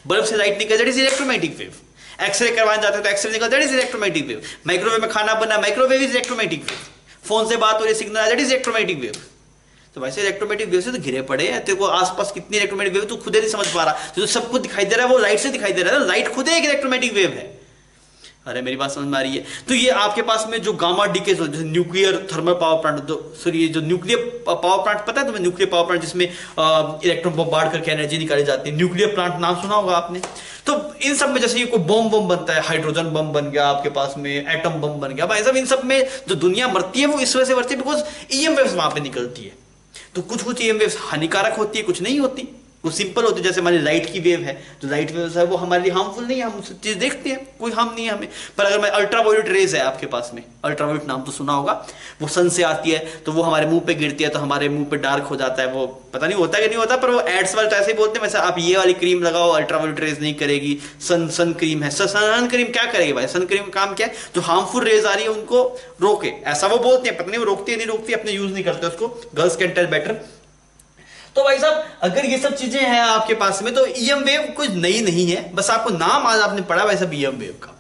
Bulb से लाइट निकल, that is electromagnetic wave. X ray करवाने जाते हैं तो एक्सरे निकल, that is electromagnetic wave. Microwave में खाना बना, microwave is electromagnetic wave. Phone से बात हो रही signal, that is electromagnetic wave. तो वैसे इलेक्ट्रोमैग्नेटिक वेव से तो घिरे पड़े हैं, तेरे को आसपास कितनी इलेक्ट्रोमैग्नेटिक वेव तू खुद नहीं समझ पा रहा, जो सबको दिखाई दे रहा है वो लाइट से दिखाई दे रहा है, लाइट खुद एक इलेक्ट्रोमैग्नेटिक वेव है। अरे मेरी बात समझ में आ रही है? तो ये आपके पास में जो gamma decay, nuclear thermal power plant, sorry जो न्यूक्लियर पावर प्लांट, पता है तुम्हें न्यूक्लियर पावर प्लांट जिसमें इलेक्ट्रॉन बम्बार्ड करके एनर्जी निकाली जाती है, न्यूक्लियर प्लांट नाम सुना होगा आपने। तो इन सब में जैसे ये कोई बम बनता है, हाइड्रोजन बम बन गया आपके पास में, एटम बम बन गया भाई साहब, इन सब में जो दुनिया मरती है वो इस वजह से मरती है बिकॉज ईएम वेव्स वहां पे निकलती है। तो कुछ ईएम वेव्स हानिकारक होती है, कुछ नहीं होती, वो सिंपल होती है। जैसे हमारी लाइट की वेव है, जो लाइट वेव है वो हमारे लिए हार्मफुल नहीं है, हम चीज देखते हैं, कोई हार्म नहीं है हमें। पर अगर मैं अल्ट्रावायलेट रेज है आपके पास में, अल्ट्रावायलेट नाम तो सुना होगा, वो सन से आती है तो वो हमारे मुंह पे गिरती है तो हमारे मुंह पे डार्क हो जाता है, वो पता नहीं होता कि नहीं होता, पर वो एड्स वाले तो ऐसे ही बोलते हैं, वैसे आप ये वाली क्रीम लगाओ अल्ट्रावायलेट रेज नहीं करेगी। सन क्रीम है, सन क्रीम क्या करेगी भाई? सन क्रीम का काम क्या है, जो हार्मफुल रेज आ रही है उनको रोके, ऐसा वो बोलते हैं, पता नहीं वो रोकती है नहीं रोकती, अपने यूज नहीं करते उसको, गर्ल्स कैन टेल बेटर। तो भाई साहब अगर ये सब चीजें हैं आपके पास में तो ईएम वेव कुछ नई नहीं है, बस आपको नाम आज आपने पढ़ा भाई साहब ईएम वेव का,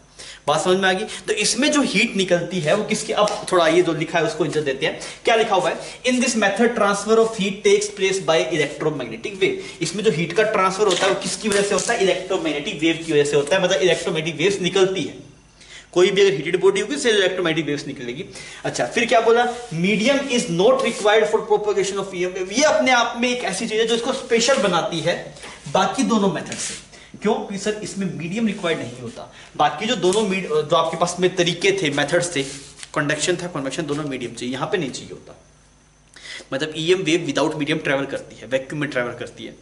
बात समझ में आ गई। तो इसमें जो हीट निकलती है वो किसकी, अब थोड़ा ये जो लिखा है उसको इज्जत देते हैं, क्या लिखा हुआ है, in this method transfer of heat takes place by electromagnetic wave. इसमें जो हीट का ट्रांसफर होता है वो किसकी वजह से होता है, इलेक्ट्रोमैग्नेटिक वेव की वजह से होता है, मतलब इलेक्ट्रोमैग्नेटिक वेव्स निकलती है। कोई भी अगर हीटेड बॉडी होगी उससे इलेक्ट्रोमैग्नेटिक वेव्स निकलेगी। अच्छा फिर क्या बोला, medium is not required for propagation of EM wave. ये अपने आप में एक ऐसी चीज है जो इसको स्पेशल बनाती है बाकी दोनों मेथड से। क्यों? क्योंकि सर इसमें मीडियम रिक्वायर्ड नहीं होता, बाकी जो दोनों जो आपके पास में तरीके थे, मेथड्स थे, कंडक्शन था, कन्वेक्शन, दोनों मीडियम चाहिए, यहां पे नहीं चाहिए होता। मतलब EM wave without medium travel करती है, वैक्यूम में ट्रेवल करती है।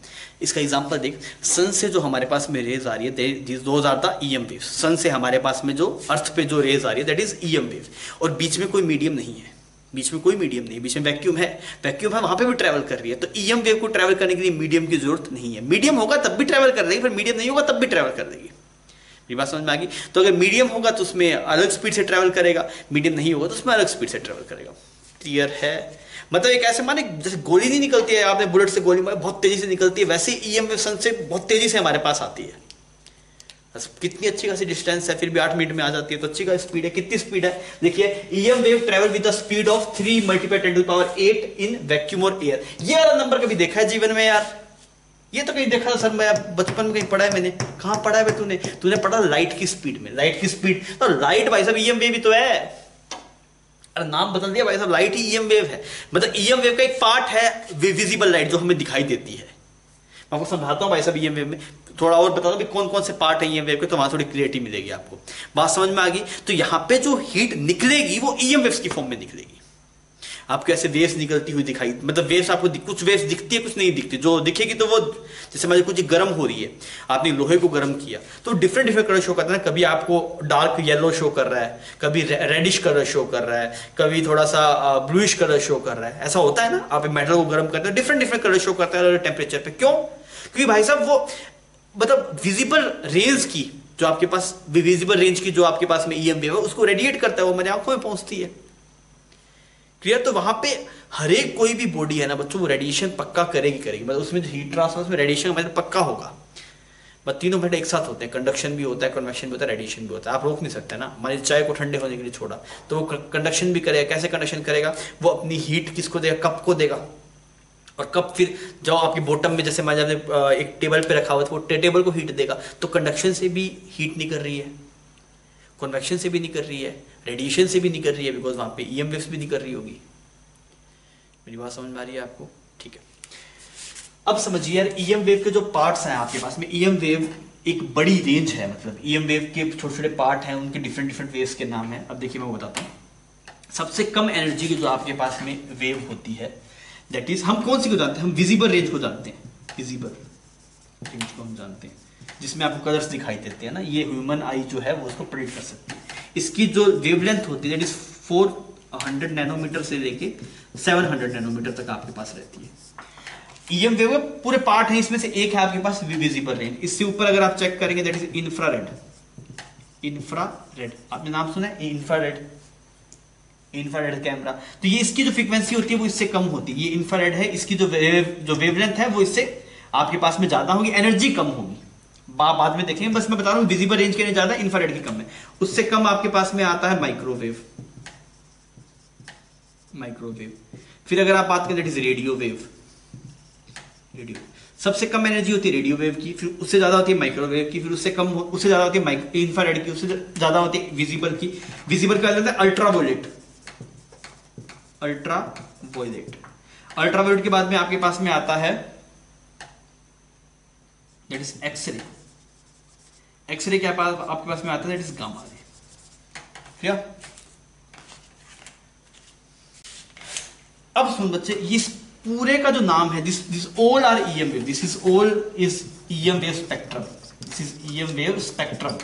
इसका एग्जांपल देख, सन से जो हमारे पास में रेज आ रही है, those are the EM wave. Sun से हमारे पास में जो अर्थ पे जो रेज आ रही है दैट इज ईएम वेव, और बीच में कोई मीडियम नहीं है, बीच में कोई मीडियम नहीं है, बीच में वैक्यूम है, वहां पे भी ट्रेवल कर रही है। तो ईएम वेव को ट्रेवल करने के लिए मीडियम की जरूरत नहीं है। मीडियम होगा तब भी ट्रेवल कर लेगी, फिर मीडियम नहीं होगा तब भी ट्रेवल कर लेगी। मेरी बात समझ में आ गई? तो अगर मीडियम होगा तो उसमें अलग स्पीड से ट्रेवल करेगा, मीडियम नहीं होगा तो उसमें अलग स्पीड से ट्रेवल करेगा। क्लियर है? मतलब एक ऐसे माने जैसे गोली नहीं निकलती है, आपने बुलेट से गोली मारी बहुत तेजी से निकलती है, वैसे ईएम वेव सन से बहुत तेजी से हमारे पास आती है। बस कितनी अच्छी खासी डिस्टेंस है, फिर भी 8 मिनट में आ जाती है, तो अच्छी खासी स्पीड है। कितनी स्पीड है देखिए, EM wave travel with the speed of 3 × 10⁸ in vacuum और एयर। ये वाला नंबर कभी देखा है जीवन में यार? ये तो कहीं देखा था सर, मैं बचपन में कहीं पढ़ा है मैंने। कहां पढ़ा है तूने पढ़ा लाइट की स्पीड में। लाइट की स्पीड तो लाइट भाई साहब ईएम वेव ही तो है। अरे नाम बदल दिया भाई साहब, लाइट ही ईएम वेव है। मतलब ईएम वेव का एक पार्ट है विजिबल लाइट जो हमें दिखाई देती है। मैं आपको समझाता हूँ भाई साहब ईएम वेव में, थोड़ा और बता दो कौन कौन से पार्ट है ईएम वेव के, तो वहां थोड़ी क्लियरिटी मिलेगी आपको, बात समझ में आ गई। तो यहाँ पे जो हीट निकलेगी वो ईएम वेव्स की फॉर्म में निकलेगी। आपको ऐसे वेव्स निकलती हुई दिखाई, मतलब वेव्स आपको कुछ वेव्स दिखती है कुछ नहीं दिखती। जो दिखेगी तो वो जैसे मान कुछ गर्म हो रही है, आपने लोहे को गर्म किया तो डिफरेंट कलर शो करता है ना। कभी आपको डार्क येलो शो कर रहा है, कभी रेडिश कलर शो कर रहा है, कभी थोड़ा सा ब्लूइश कलर शो कर रहा है, ऐसा होता है ना। आप मेटल को गर्म करते हैं डिफरेंट कलर शो करता है टेम्परेचर पे। क्यों? क्योंकि भाई साहब वो मतलब विजिबल रेंज की जो आपके पास विजिबल रेंज की जो आपके पास में ईएम वेव है उसको रेडिएट करता है, वो मेरे आंखों में पहुंचती है। क्लियर। तो वहां पे हर एक कोई भी बॉडी है ना बच्चों, वो रेडिएशन पक्का करेगी, मतलब उसमें जो हीट ट्रांसफर में रेडिएशन का पक्का होगा। बस तीनों मेथड एक साथ होते हैं, कंडक्शन भी होता है, कन्वेक्शन भी होता है, रेडिएशन भी होता है। आप रोक नहीं सकते ना। मान लीजिए चाय को ठंडे होने के लिए छोड़ा तो वो कंडक्शन भी करेगा। कैसे कंडक्शन करेगा? वो अपनी हीट किसको देगा? कप को देगा। और कप फिर जो आपकी बॉटम में, जैसे मान लीजिए एक टेबल पे रखा हुआ था, वो टेबल को हीट देगा। तो कंडक्शन से भी हीट नहीं कर रही है, कन्वेक्शन से भी नहीं कर रही है, रेडिएशन से भी नहीं कर रही है, बिकॉज वहां पे ईएम वेव्स भी नहीं कर रही होगी। मेरी बात समझ में आ रही है आपको? ठीक है। अब समझिए यार, ईएम वेव के जो पार्ट्स हैं आपके पास में, ईएम वेव एक बड़ी रेंज है, मतलब ईएम वेव के छोटे छोटे पार्ट हैं, उनके डिफरेंट डिफरेंट वेव्स के नाम हैं। अब देखिए मैं बताता हूँ। सबसे कम एनर्जी की जो आपके पास में वेव होती है, दैट इज, हम कौन सी को जानते हैं? हम विजिबल रेंज को जानते हैं। विजिबल रेंज को हम जानते हैं, जिसमें आपको कलर्स दिखाई देते हैं ना, ये ह्यूमन आई जो है वो उसको प्रेडिक्ट कर सकती है। इसकी जो वेवलेंथ होती है दैट इज 400 नैनोमीटर से लेके 700 नैनोमीटर तक आपके पास रहती है। ईएम वेव पूरे पार्ट है, इसमें से एक है आपके पास विजिबल रेंज। इससे ऊपर अगर आप चेक करेंगे दैट इज इंफ्रारेड। इंफ्रारेड आपने नाम सुना है? Infrared, infrared camera. तो ये इसकी जो फ्रीक्वेंसी होती है वो इससे कम होती है। ये इंफ्रारेड है, इसकी जो वेवलेंथ है वो इससे आपके पास में ज्यादा होगी, एनर्जी कम होगी। बाद में देखेंगे, बस मैं बता रहा हूं विजिबल रेंज के लिए ज्यादा, इंफ्रारेड की कम है। उससे कम आपके पास में आता है माइक्रोवेव। माइक्रोवेव। फिर अगर आप बात करें that is radio wave. Radio सबसे कम एनर्जी होती है रेडियो वेव की, फिर उससे ज्यादा होती है माइक्रोवेव की, फिर उससे कम उससे ज्यादा होती है इंफ्रारेड की, उससे ज्यादा होती है विजिबल की। विजिबल का मतलब अल्ट्रावोलेट। अल्ट्रावोलेट। अल्ट्रावोलेट के बाद में आपके पास में आता है दैट इज एक्सरे। एक्सरे के पास आपके पास में आता है that is gamma ray. Clear? अब सुन बच्चे, इस पूरे का जो नाम है, this all are EM wave, this is all is EM wave spectrum. This is EM wave spectrum.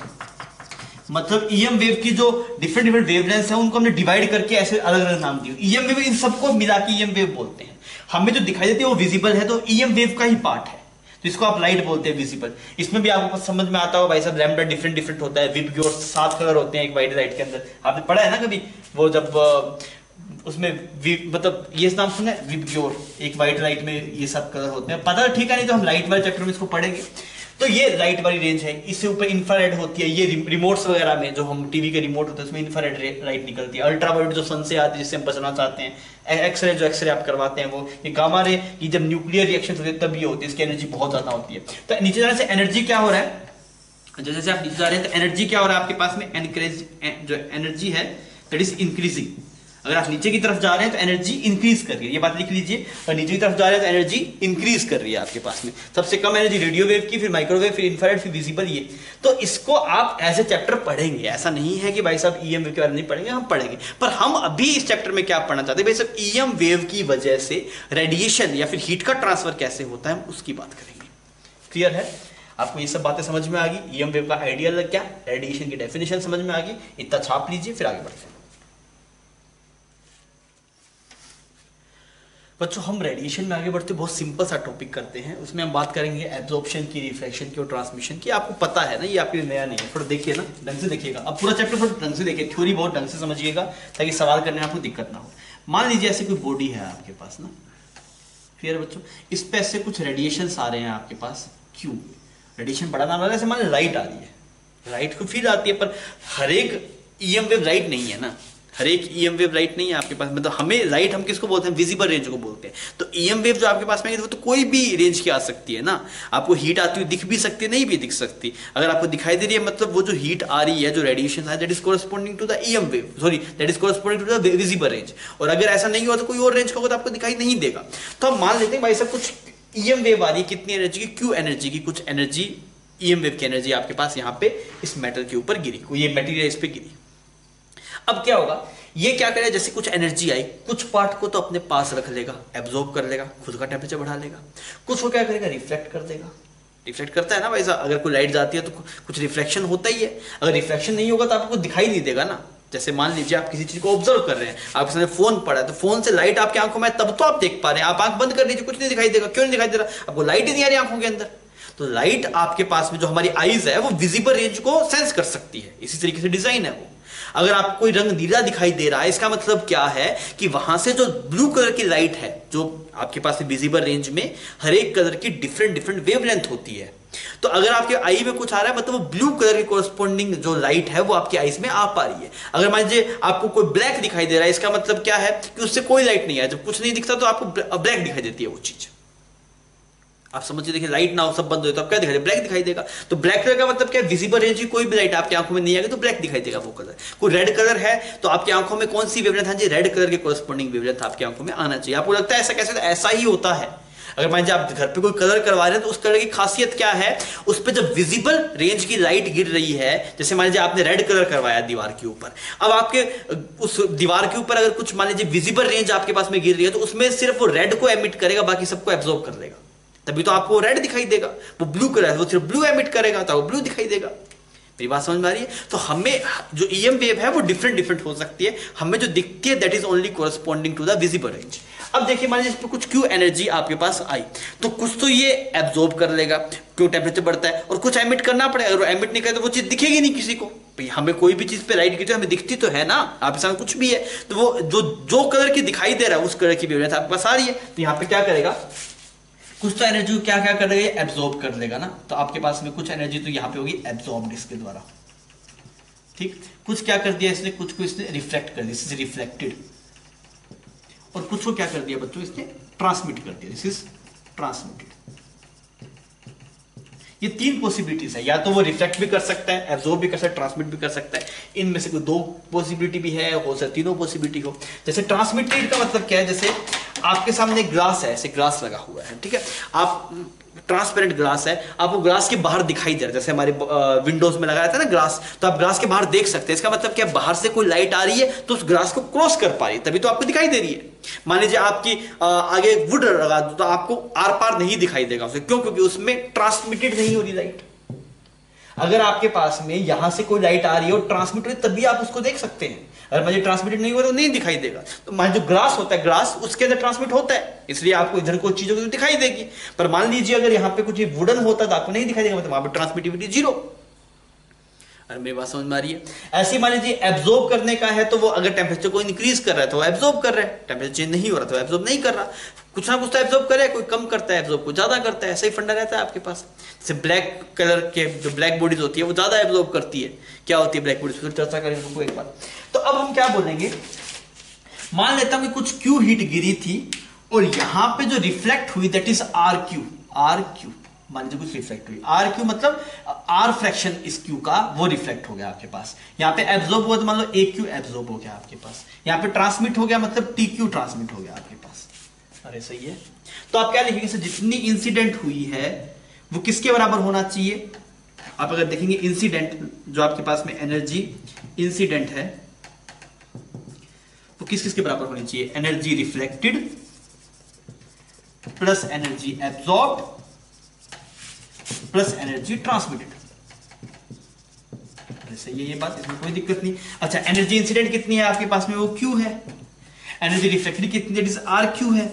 मतलब ईएम वेव की जो डिफरेंट डिफरेंट वेवलेंथ्स हैं उनको हमने डिवाइड करके ऐसे अलग अलग नाम दिए। ईएम वेव इन सबको मिला के ईएम वेव बोलते हैं। हमें जो दिखाई देती है वो विजिबल है, तो ईएम वेव का ही पार्ट है, तो इसको आप लाइट बोलते हैं, विजिबल। इसमें भी आपको समझ में आता होगा भाई साहब, लैम्डा डिफरेंट डिफरेंट होता है, विबग्योर 7 कलर होते हैं एक वाइट लाइट के अंदर। आपने पढ़ा है ना कभी, वो जब उसमें मतलब ये नाम सुना है विबग्योर, एक वाइट लाइट में ये सब कलर होते हैं, पता ठीक है, नहीं तो हम लाइट वाले चैप्टर में इसको पढ़ेंगे। तो ये लाइट वाली रेंज है। इससे ऊपर इंफ्रारेड होती है, ये रिमोट्स वगैरह में जो हम टीवी के रिमोट होते हैं उसमें इंफ्रारेड लाइट निकलती है। अल्ट्रावायलेट जो सन से आती है जिससे हम बचना चाहते हैं। एक्सरे जो एक्सरे आप करवाते हैं वो, ये गामा रे, ये जब न्यूक्लियर रिएक्शन होते हैं तब ये होती है, इसकी एनर्जी बहुत ज्यादा होती है। तो नीचे जाने से एनर्जी क्या हो रहा है, जैसे जैसे आप नीचे जा रहे हैं तो एनर्जी क्या हो रहा है आपके पास में, जो एनर्जी है दैट इज इंक्रीजिंग। अगर आप नीचे की तरफ जा रहे हैं तो एनर्जी इंक्रीज कर रही है, ये बात लिख लीजिए। और नीचे की तरफ जा रहे हैं तो एनर्जी इंक्रीज कर रही है आपके पास में। सबसे कम एनर्जी रेडियो वेव की, फिर माइक्रोवेव, फिर इंफ्रारेड, फिर विजिबल। ये तो इसको आप एज ए चैप्टर पढ़ेंगे। ऐसा नहीं है कि भाई साहब ईएम वेव के बारे में नहीं पढ़ेंगे, हम पढ़ेंगे। पर हम अभी इस चैप्टर में क्या पढ़ना चाहते हैं भाई साहब, ईएम वेव की वजह से रेडिएशन या फिर हीट का ट्रांसफर कैसे होता है, हम उसकी बात करेंगे। क्लियर है? आपको ये सब बातें समझ में आ गई? ईएम वेव का आइडिया लग गया, रेडिएशन की डेफिनेशन समझ में आ गई। इतना छाप लीजिए, फिर आगे बढ़ते हैं। बच्चों हम रेडिएशन में आगे बढ़ते बहुत सिंपल सा टॉपिक करते हैं। उसमें हम बात करेंगे एब्जॉर्प्शन की, रिफ्रैक्शन की और ट्रांसमिशन की। आपको पता है ना, ये आपके लिए नया नहीं है। थोड़ा देखिए ना, ढंग से देखिएगा। अब पूरा चैप्टर थोड़ा ढंग से देखिए, थ्योरी बहुत ढंग से समझिएगा ताकि सवाल करने में आपको दिक्कत ना हो। मान लीजिए ऐसे कोई बॉडी है आपके पास ना, क्लियर बच्चों, इस पे ऐसे कुछ रेडिएशन आ रहे हैं आपके पास। क्यों रेडिएशन बड़ा नाम, जैसे मान लाइट आ रही है, लाइट को फील आती है, पर हर एक ईएम वेव लाइट नहीं है ना, हर एक ईएम वेव लाइट नहीं है आपके पास। मतलब हमें लाइट हम किसको बोलते हैं, विजिबल रेंज को बोलते हैं। तो ईएम वेव जो आपके पास में है वो तो कोई भी रेंज की आ सकती है ना। आपको हीट आती हुई दिख भी सकती है, नहीं भी दिख सकती। अगर आपको दिखाई दे रही है मतलब वो जो हीट आ रही है, जो रेडिएशन है, that is corresponding to the EM wave, sorry that is corresponding to the visible range. और अगर ऐसा नहीं हुआ तो कोई और रेंज का होगा तो आपको दिखाई नहीं देगा। तो हम मान लेते हैं भाई साहब कुछ ईएम वेव आ रही है, कितनी एनर्जी की, क्यू एनर्जी की, कुछ एनर्जी ईएम वेव की एनर्जी आपके पास यहाँ पे इस मेटल के ऊपर गिरी, ये मटेरियल इस पे गिरी। अब क्या होगा, ये क्या करेगा, जैसे कुछ एनर्जी आई, कुछ पार्ट को तो अपने पास रख लेगा, एब्जॉर्ब कर लेगा, खुद का टेम्परेचर बढ़ा लेगा। कुछ को क्या करेगा, रिफ्लेक्ट कर देगा। रिफ्लेक्ट करता है ना वैसा, अगर कोई लाइट जाती है तो कुछ रिफ्लेक्शन होता ही है। अगर रिफ्लेक्शन नहीं होगा तो आपको दिखाई नहीं देगा ना। जैसे मान लीजिए आप किसी चीज को ऑब्जर्व कर रहे हैं, आपके सामने फोन पड़ा है, तो फोन से लाइट आपकी आंखों में तब तो आप देख पा रहे हैं। आप आंख बंद कर लीजिए, कुछ नहीं दिखाई देगा। क्यों नहीं दिखाई दे रहा, आपको लाइट ही नहीं आ रही आंखों के अंदर। तो लाइट आपके पास में जो हमारी आईज है वो विजिबल रेंज को सेंस कर सकती है, इसी तरीके से डिजाइन है वो। अगर आपको कोई रंग नीला दिखाई दे रहा है, इसका मतलब क्या है कि वहां से जो ब्लू कलर की लाइट है, जो आपके पास विजिबल रेंज में हर एक कलर की डिफरेंट डिफरेंट वेवलेंथ होती है। तो अगर आपके आई में कुछ आ रहा है, मतलब वो ब्लू कलर की कोरस्पॉन्डिंग जो लाइट है वो आपकी आईज में आ पा रही है। अगर मान लीजिए आपको कोई ब्लैक दिखाई दे रहा है, इसका मतलब क्या है कि उससे कोई लाइट नहीं है। जब कुछ नहीं दिखता तो आपको ब्लैक दिखाई देती है वो चीज। आप समझिए, देखिए लाइट ना हो, सब बंद हो तो आप क्या दिखाई देगा? ब्लैक दिखाई देगा। तो ब्लैक कलर का मतलब क्या है? विजिबल रेंज की कोई भी लाइट आपकी आंखों में नहीं आएगी तो ब्लैक दिखाई देगा वो कलर। कोई रेड कलर है तो आपकी आंखों में कौन सी वेवलेंथ? हाँ जी, रेड कलर के कोरस्पॉन्डिंग वेवलेंथ आपकी आंखों में आना चाहिए। आपको लगता है ऐसा कैसे? तो ऐसा ही होता है। अगर मान लीजिए आप घर पे कोई कलर करवा रहे हैं तो उस कलर की खासियत क्या है? उस पर जब विजिबल रेंज की लाइट गिर रही है, जैसे मान लीजिए आपने रेड कलर करवाया दीवार के ऊपर, अब आपके उस दीवार के ऊपर अगर कुछ मान लीजिए विजिबल रेंज आपके पास में गिर रही है तो उसमें सिर्फ वो रेड को एमिट करेगा, बाकी सबको एब्जॉर्ब कर लेगा। तभी तो आपको रेड दिखाई देगा। वो ब्लू कलर है, वो सिर्फ ब्लू एमिट करेगा तो वो ब्लू दिखाई देगा। मेरी बात समझ में आ रही है? तो हमें जो ईएम वेव है वो डिफरेंट डिफरेंट हो सकती है। हमें जो दिखती है that is only corresponding to the visible range. अब देखिए, मान लीजिए इस पर कुछ क्यू एनर्जी आपके पास आई तो कुछ तो ये एब्जॉर्ब कर लेगा, क्यों टेम्परेचर बढ़ता है, और कुछ एमिट करना पड़ेगा। अगर वो एमिट नहीं करे तो वो चीज दिखेगी नहीं किसी को। भाई हमें कोई भी चीज पे लाइट गिरती है हमें दिखती तो है ना, आपके सामने कुछ भी है तो वो जो कलर की दिखाई दे रहा है उस कलर की वेवलेंथ आपके पास आ रही है। तो यहाँ पे क्या करेगा? कुछ तो एनर्जी क्या क्या कर देगा? एब्जॉर्ब कर लेगा ना। तो आपके पास में कुछ एनर्जी तो यहाँ पे होगी एब्जॉर्ब्ड इसके द्वारा, ठीक। कुछ क्या कर दिया इसने? कुछ को इसने रिफ्लेक्ट कर दिया, दिस इज रिफ्लेक्टेड। और कुछ को क्या कर दिया बच्चों? इसने ट्रांसमिट कर दिया, दिस इज ट्रांसमिटेड। ये तीन पॉसिबिलिटीज है, या तो वो रिफ्लेक्ट भी कर सकता है, एब्जॉर्ब भी कर सकता है, ट्रांसमिट भी कर सकता है। इनमें से कोई दो पॉसिबिलिटी भी है, हो सकती तीनों पॉसिबिलिटी हो। जैसे ट्रांसमिटेड का मतलब क्या है? जैसे आपके सामने ग्लास है, ऐसे ग्लास लगा हुआ है, ठीक है, आप ट्रांसपेरेंट ग्लास है, आपको ग्लास के बाहर दिखाई दे रहा है। जैसे हमारे विंडोज में लगा रहता है ना ग्लास, तो आप ग्लास के बाहर देख सकते हैं। इसका मतलब क्या? बाहर से कोई लाइट आ रही है तो उस ग्लास को क्रॉस कर पा रही है, तभी तो आपको दिखाई दे रही है। मान लीजिए आपकी आगे वुड लगा तो आपको आर पार नहीं दिखाई देगा उसे, क्यों? क्योंकि उसमें ट्रांसमिटेड नहीं हो रही लाइट। अगर आपके पास में यहां से कोई लाइट आ रही है और ट्रांसमिट हो रही तभी आप उसको देख सकते हैं। अगर मुझे ट्रांसमिटेड नहीं हो रहा तो नहीं दिखाई देगा। तो मान जो ग्लास होता है, ग्लास उसके अंदर ट्रांसमिट होता है, इसलिए आपको इधर कोई चीजों को दिखाई देगी। पर मान लीजिए अगर यहाँ पे कुछ वुडन होता तो आपको नहीं दिखाई देगा, मतलब वहां पर ट्रांसमिटिविटी जीरो। अरे मेरी बात समझ में आ रही है? ऐसे मान लीजिए एब्जॉर्ब करने का है तो वो अगर टेम्परेचर को इंक्रीज कर रहा है तो वो एब्जॉर्ब कर रहा है, टेम्परेचर चेंज नहीं हो रहा तो एब्जॉर्ब नहीं कर रहा। कुछ ना कुछ तो एब्जॉर्ब करे, कोई कम करता है एब्जॉर्ब, कोई ज्यादा करता है। ऐसा ही फंडा रहता है आपके पास। जैसे ब्लैक कलर के जो ब्लैक बॉडीज होती है वो ज्यादा एब्जॉर्ब करती है। क्या होती है ब्लैक बॉडीज? फिर चर्चा करेंगे उनको एक बार। तो अब हम क्या बोलेंगे? मान लेता हूं कि कुछ क्यू हीट गिरी थी और यहां पे जो रिफ्लेक्ट हुई that is R Q. R Q मान लीजिए कुछ रिफ्लेक्ट हुई, आर क्यू मतलब आर फ्रैक्शन इस क्यू का वो रिफ्लेक्ट हो गया आपके पास। यहाँ पे एब्जॉर्ब हुआ तो मान लो ए क्यू एब्जॉर्ब हो गया आपके पास। यहाँ पे ट्रांसमिट हो गया मतलब टी क्यू ट्रांसमिट हो गया आपके पास। अरे सही है। तो आप क्या लिखेंगे? जितनी इंसिडेंट हुई है वो किसके बराबर होना चाहिए? आप अगर देखेंगे इंसिडेंट जो आपके पास में एनर्जी इंसिडेंट है वो किस किसके बराबर होनी चाहिए? Energy reflected plus energy absorbed plus energy transmitted. सही है ये बात, इसमें कोई दिक्कत नहीं। अच्छा, एनर्जी इंसिडेंट कितनी है आपके पास में? वो क्यू है। एनर्जी रिफ्लेक्टेड कितनी? दैट इज आर क्यू है।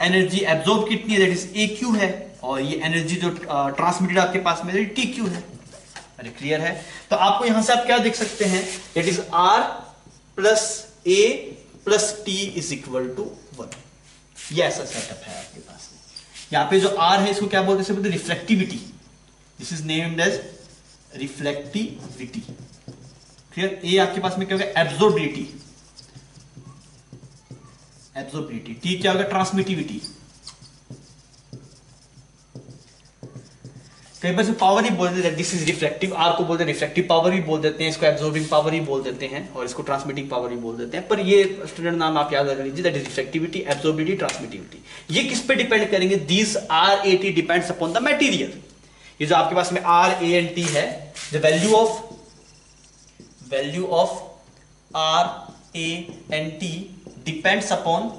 एनर्जी एब्जॉर्ब कितनी है? दैट इज ए क्यू है। और ये एनर्जी जो ट्रांसमिटेड आपके पास में टी क्यू है। अरे क्लियर है? तो आपको यहां से आप क्या देख सकते हैं? That is R plus A plus T is equal to 1। ये ऐसा सेटअप है आपके पास। यहां पे जो आर है इसको क्या बोलते हैं? Reflectivity. This is named as reflectivity. Clear? ए आपके पास में क्या होगा? एब्जॉर्बिलिटी। एब्जॉर्बिलिटी। टी क्या होगा? ट्रांसमिटिविटी। कई बार से पावर ही बोल देते हैं, दिस इज रिफ्लेक्टिव। आर को बोलते हैं रिफ्लेक्टिव पावर भी बोल देते हैं, इसको एब्जॉर्बिंग पावर ही बोल देते हैं, और इसको ट्रांसमिटिंग पावर ही बोल देते हैं। पर ये स्टूडेंट नाम आप याद रख लीजिए, that is reflectivity, absorbability, transmittivity. ये किस पे डिपेंड करेंगे? This R A T depends upon the material. ये जो आपके पास में आर ए एंड टी है, the value of R A and T depends upon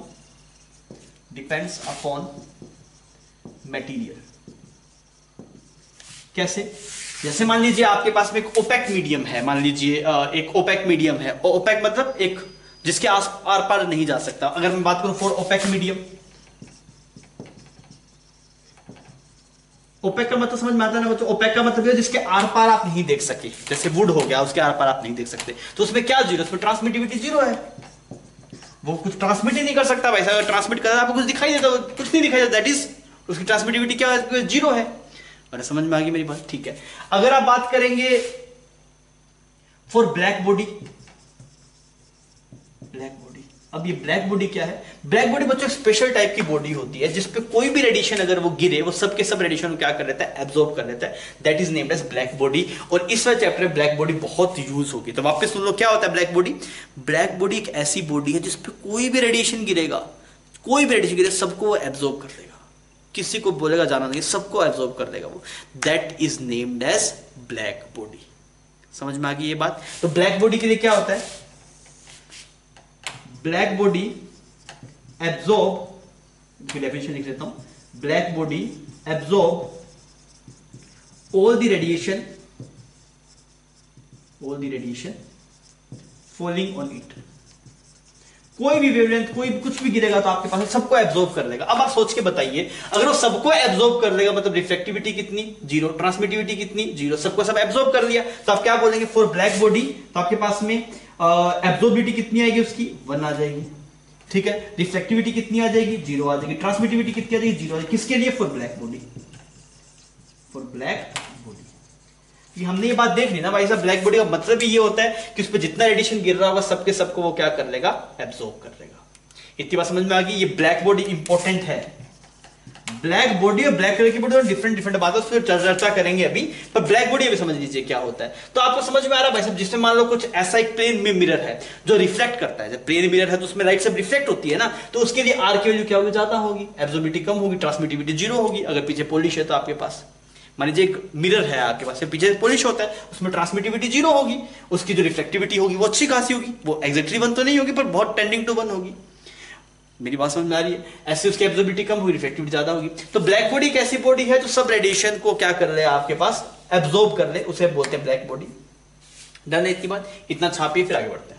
material. कैसे? जैसे मान लीजिए आपके पास में एक ओपेक मीडियम है, मान लीजिए एक ओपेक मीडियम है। ओपेक मतलब एक जिसके आर पार नहीं जा सकता। अगर मैं बात करूं फॉर ओपेक मीडियम, ओपेक का मतलब समझ में आता है ना बच्चों? ओपेक का मतलब जिसके आर पार आप नहीं देख सके, जैसे वुड हो गया, उसके आर पार आप नहीं देख सकते, तो उसमें क्या जीरो, उसमें ट्रांसमिटिविटी जीरो है, वो कुछ ट्रांसमिट ही नहीं कर सकता भाई। अगर ट्रांसमिट कर रहा है आपको कुछ दिखाई देता, कुछ नहीं दिखाई देता, दैट इज उसकी ट्रांसमिटिविटी क्या है, जीरो है। और समझ में आ गई मेरी बात? ठीक है। अगर आप बात करेंगे for black body, black body, अब ये ब्लैक बॉडी क्या है? ब्लैक बॉडी बच्चों स्पेशल टाइप की बॉडी होती है जिसपे कोई भी रेडिएशन अगर वो गिरे, वो सब के सब रेडिएशन को क्या कर लेता है, एब्जॉर्ब कर लेता है, that is named as black body. और इस वाले चैप्टर में ब्लैक बॉडी बहुत यूज होगी, तो वापस सुन लो क्या होता है ब्लैक बॉडी। ब्लैक बॉडी एक ऐसी बॉडी है जिसपे कोई भी रेडिएशन गिरेगा, कोई भी रेडिएशन गिरे, सबको वो एब्जॉर्ब कर लेगा, किसी को बोलेगा जाना नहीं, सबको एब्जॉर्ब कर लेगा वो, that is named as black body. समझ में आ गई ये बात? तो ब्लैक बॉडी के लिए क्या होता है? ब्लैक बॉडी एब्जॉर्ब, डेफिनेशन लिख लेता हूं, black body absorb all the radiation falling on it। कोई भी वेवलेंथ, कोई भी कुछ भी गिरेगा तो आपके पास सबको एब्जॉर्ब कर लेगा। अब आप सोच के बताइए, अगर वो सबको एब्जॉर्ब कर लेगा मतलब रिफ्लेक्टिविटी कितनी, जीरो, ट्रांसमिटिविटी कितनी, जीरो, सबको सब एब्जॉर्ब कर लिया, तो आप क्या बोलेंगे फॉर ब्लैक बॉडी? तो आपके पास में एब्जॉर्बिलिटी कितनी आएगी उसकी, 1 आ जाएगी, ठीक है। रिफ्लेक्टिविटी कितनी आ जाएगी, 0 आ जाएगी। ट्रांसमिटिविटी कितनी आ जाएगी, 0 आ जाएगी। किसके लिए? For black body, for black body. हमने ये बात देख ली ना भाई साहब, ब्लैक बॉडी का मतलब ही ये होता है कि उस पर जितना रेडिएशन गिर रहा होगा सबके सबको वो क्या कर लेगा, एब्जॉर्ब कर लेगा। इतनी बात समझ में आ गई? ये ब्लैक बॉडी इंपॉर्टेंट है। ब्लैक बॉडी और ब्लैक कलर की बॉडी डिफरेंट बात है, उसमें चर्चा करेंगे अभी, पर ब्लैक बॉडी अभी समझ लीजिए क्या होता है। तो आपको समझ में आ रहा है भाई साहब, जिसमें मान लो कुछ ऐसा एक प्लेन में मिरर है जो रिफ्लेक्ट करता है, जब प्लेन मिरर है तो उसमें राइट सब रिफ्लेक्ट होती है ना, तो उसके लिए आर की वैल्यू क्या होगी, ज्यादा होगी, एब्जॉर्बिलिटी कम होगी, ट्रांसमिटिविटी 0 होगी। अगर पीछे पॉलिश है तो आपके पास, मान लीजिए एक मिरर है आपके पास, पीछे पॉलिश होता है, उसमें ट्रांसमिटिविटी 0 होगी, उसकी जो रिफ्लेक्टिविटी होगी वो अच्छी खासी होगी, वो एग्जैक्टली 1 तो नहीं होगी पर बहुत टेंडिंग टू 1 होगी। मेरी बात समझ में आ रही है? ऐसे उसकी एब्जॉर्बिलिटी कम होगी, रिफ्लेक्टिविटी ज्यादा होगी। तो ब्लैक बॉडी एक ऐसी बॉडी है जो सब रेडिएशन को क्या कर ले, आपके पास एब्जॉर्ब कर ले, उसे बोलते हैं ब्लैक बॉडी। डन है इतनी बात? इतना छापिए फिर आगे बढ़ते हैं।